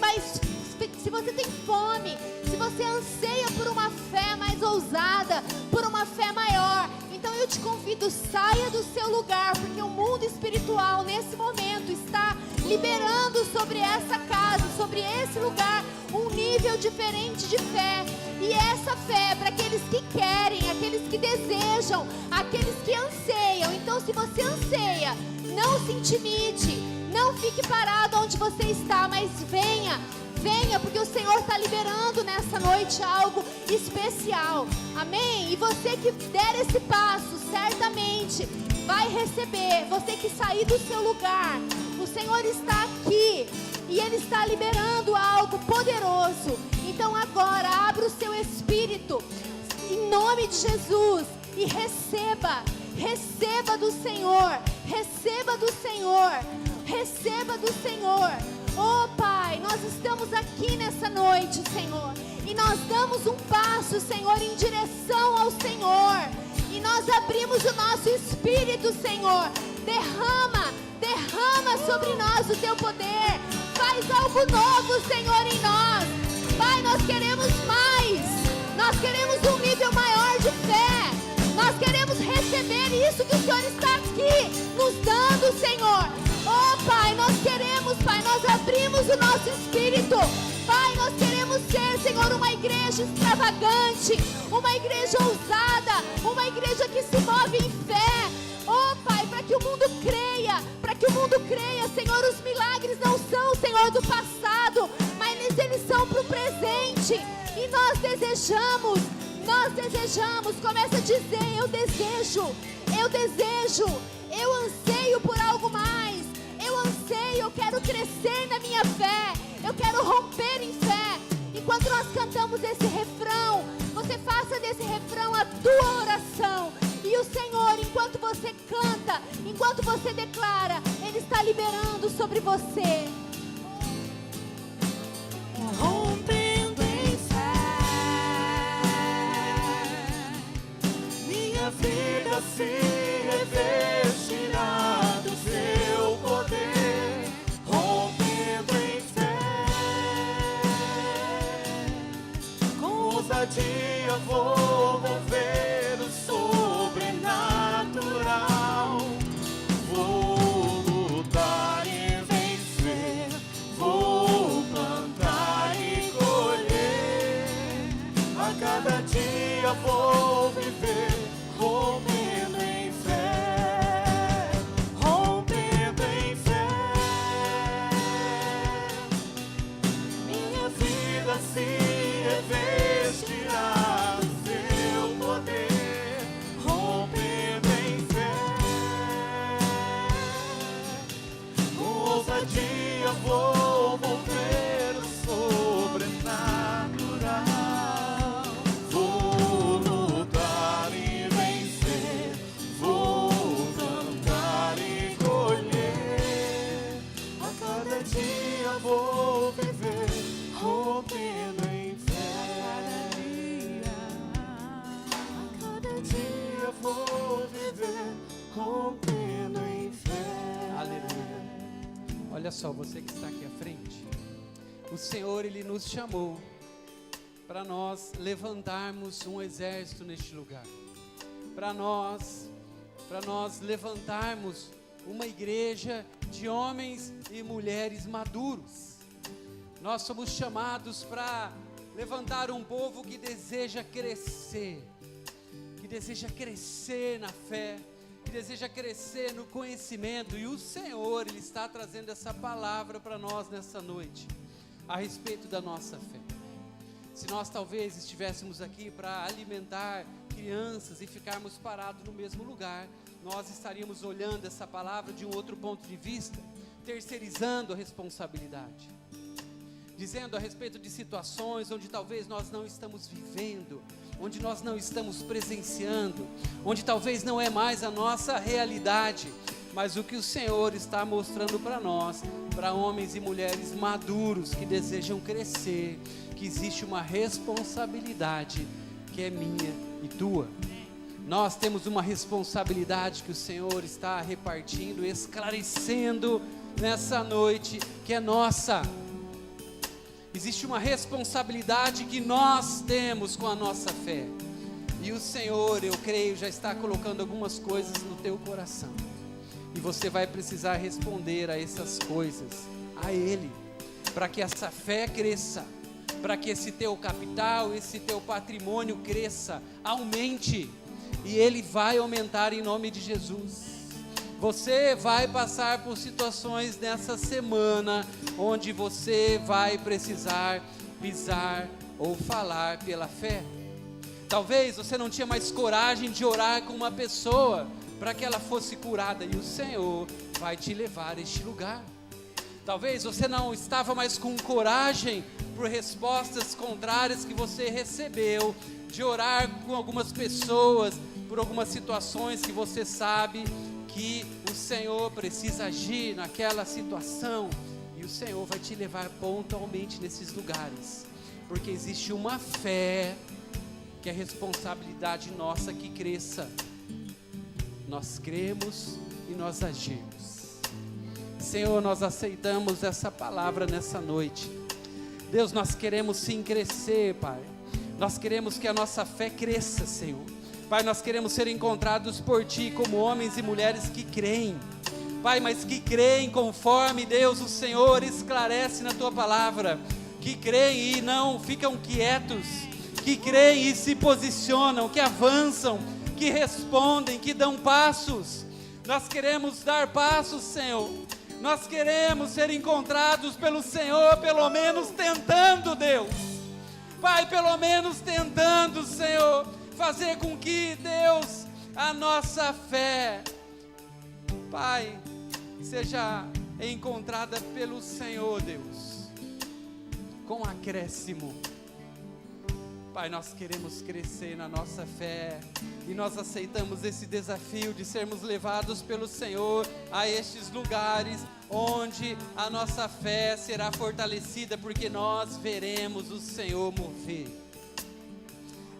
fome, se você anseia por uma fé mais ousada, por uma fé maior, então eu te convido, saia do seu lugar, porque o mundo espiritual nesse momento está liberando sobre essa casa, sobre esse lugar, um nível diferente de fé. E essa fé é para aqueles que querem, aqueles que desejam, aqueles que anseiam. Então, se você anseia, não se intimide, não fique parado onde você está, mas venha, porque o Senhor está liberando nessa noite algo especial. Amém? E você que der esse passo, certamente vai receber. Você que sair do seu lugar, o Senhor está aqui e Ele está liberando algo poderoso. Então agora, abra o seu espírito em nome de Jesus e receba do Senhor, receba do Senhor, receba do Senhor. Oh Pai, nós estamos aqui nessa noite, Senhor, e nós damos um passo, Senhor, em direção ao Senhor, e nós abrimos o nosso espírito, Senhor. Derrama sobre nós o Teu poder, faz algo novo, Senhor, em nós. Pai, nós queremos mais, nós queremos um nível maior de fé, nós queremos receber isso que o Senhor está aqui nos dando, Senhor. Oh Pai, nós queremos, Pai, nós abrimos o nosso espírito. Pai, nós queremos ser, Senhor, uma igreja extravagante, uma igreja ousada, uma igreja que se move em fé. Oh Pai, para que o mundo creia, Senhor, os milagres não são, Senhor, do passado, mas eles são para o presente. E nós desejamos, começa a dizer, eu desejo, eu anseio por algo mais. Eu anseio, eu quero crescer na minha fé, eu quero romper em fé. Enquanto nós cantamos esse refrão, você faça desse refrão a tua oração. E o Senhor, enquanto você canta, enquanto você declara, Ele está liberando sobre você. Rompendo em fé, minha vida se revestirá do seu poder. Rompendo em fé, com ousadia vou mover o sobrenatural. Vou lutar e vencer, vou plantar e colher. A cada dia vou viver, rompendo em fé, rompendo em fé. Minha vida se revestirá do seu poder, rompendo em fé. Com ousadia vou mover o sobrenatural. Vou lutar e vencer, vou plantar e colher. A cada dia vou viver, rompendo em fé. A cada dia vou viver, rompendo em fé. Aleluia. Olha só, você que está aqui à frente, o Senhor, Ele nos chamou para nós levantarmos um exército neste lugar, para nós levantarmos uma igreja de homens e mulheres maduros. Nós somos chamados para levantar um povo que deseja crescer na fé, que deseja crescer no conhecimento. E o Senhor, Ele está trazendo essa palavra para nós nessa noite. a respeito da nossa fé. Se nós talvez estivéssemos aqui para alimentar crianças e ficarmos parados no mesmo lugar, nós estaríamos olhando essa palavra de um outro ponto de vista, terceirizando a responsabilidade, dizendo a respeito de situações onde talvez nós não estamos vivendo, onde nós não estamos presenciando, onde talvez não é mais a nossa realidade, mas o que o Senhor está mostrando para nós, para homens e mulheres maduros que desejam crescer, que existe uma responsabilidade que é minha e tua. Nós temos uma responsabilidade que o Senhor está repartindo, esclarecendo nessa noite, que é nossa. Existe uma responsabilidade que nós temos com a nossa fé. E o Senhor, eu creio, já está colocando algumas coisas no teu coração. E você vai precisar responder a essas coisas, a Ele, para que essa fé cresça, para que esse teu capital, esse teu patrimônio cresça, aumente. E Ele vai aumentar em nome de Jesus. Você vai passar por situações nessa semana, onde você vai precisar pisar ou falar pela fé. Talvez você não tinha mais coragem de orar com uma pessoa, para que ela fosse curada, e o Senhor vai te levar a este lugar. Talvez você não estava mais com coragem, por respostas contrárias que você recebeu, de orar com algumas pessoas, por algumas situações que você sabe que o Senhor precisa agir naquela situação, e o Senhor vai te levar pontualmente nesses lugares, porque existe uma fé, que é responsabilidade nossa que cresça. Nós cremos e nós agimos. Senhor, nós aceitamos essa palavra nessa noite. Deus, nós queremos sim crescer, Pai. Nós queremos que a nossa fé cresça, Senhor. Pai, nós queremos ser encontrados por Ti como homens e mulheres que creem, Pai, mas que creem conforme, Deus, o Senhor esclarece na Tua palavra, que creem e não ficam quietos, que creem e se posicionam, que avançam, que respondem, que dão passos. Nós queremos dar passos, Senhor. Nós queremos ser encontrados pelo Senhor, pelo menos tentando, Deus. Pai, pelo menos tentando, Senhor, fazer com que, Deus, a nossa fé, Pai, seja encontrada pelo Senhor, Deus, com acréscimo. Pai, nós queremos crescer na nossa fé, e nós aceitamos esse desafio de sermos levados pelo Senhor a estes lugares, onde a nossa fé será fortalecida, porque nós veremos o Senhor mover.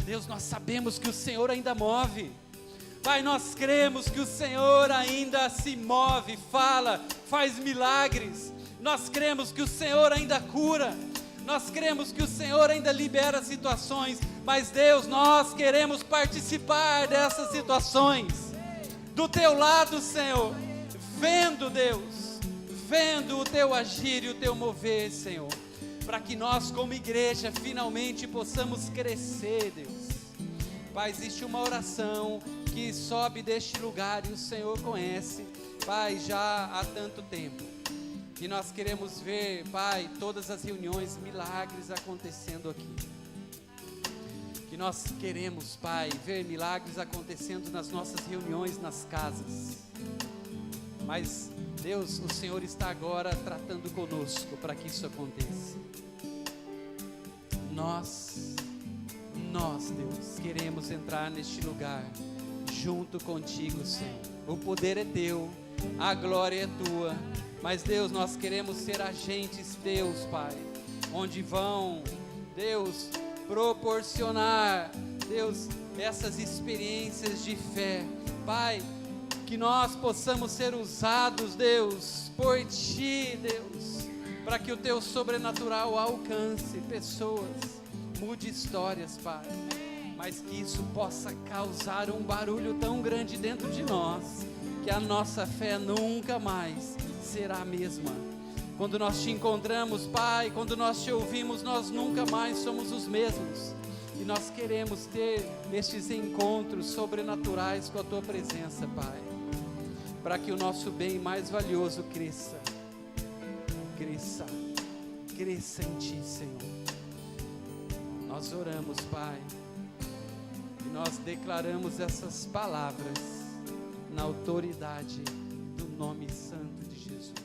Deus, nós sabemos que o Senhor ainda move. Pai, nós cremos que o Senhor ainda se move, fala, faz milagres. Nós cremos que o Senhor ainda cura. Nós cremos que o Senhor ainda libera situações, mas Deus, nós queremos participar dessas situações, do Teu lado, Senhor, vendo, Deus, vendo o Teu agir e o Teu mover, Senhor, para que nós como igreja finalmente possamos crescer, Deus. Pai, existe uma oração que sobe deste lugar e o Senhor conhece, Pai, já há tanto tempo. E nós queremos ver, Pai, todas as reuniões, milagres acontecendo aqui. Que nós queremos, Pai, ver milagres acontecendo nas nossas reuniões, nas casas. Mas, Deus, o Senhor está agora tratando conosco para que isso aconteça. Nós, Deus, queremos entrar neste lugar, junto contigo, Senhor. O poder é Teu, a glória é Tua. Mas, Deus, nós queremos ser agentes Teus, Pai, onde vão, Deus, proporcionar, Deus, essas experiências de fé. Pai, que nós possamos ser usados, Deus, por Ti, Deus, para que o Teu sobrenatural alcance pessoas, mude histórias, Pai, mas que isso possa causar um barulho tão grande dentro de nós, que a nossa fé nunca mais será a mesma. Quando nós Te encontramos, Pai, quando nós Te ouvimos, nós nunca mais somos os mesmos. E nós queremos ter estes encontros sobrenaturais com a Tua presença, Pai, para que o nosso bem mais valioso cresça, cresça, cresça em Ti, Senhor. Nós oramos, Pai, e nós declaramos essas palavras na autoridade do nome santo de Jesus.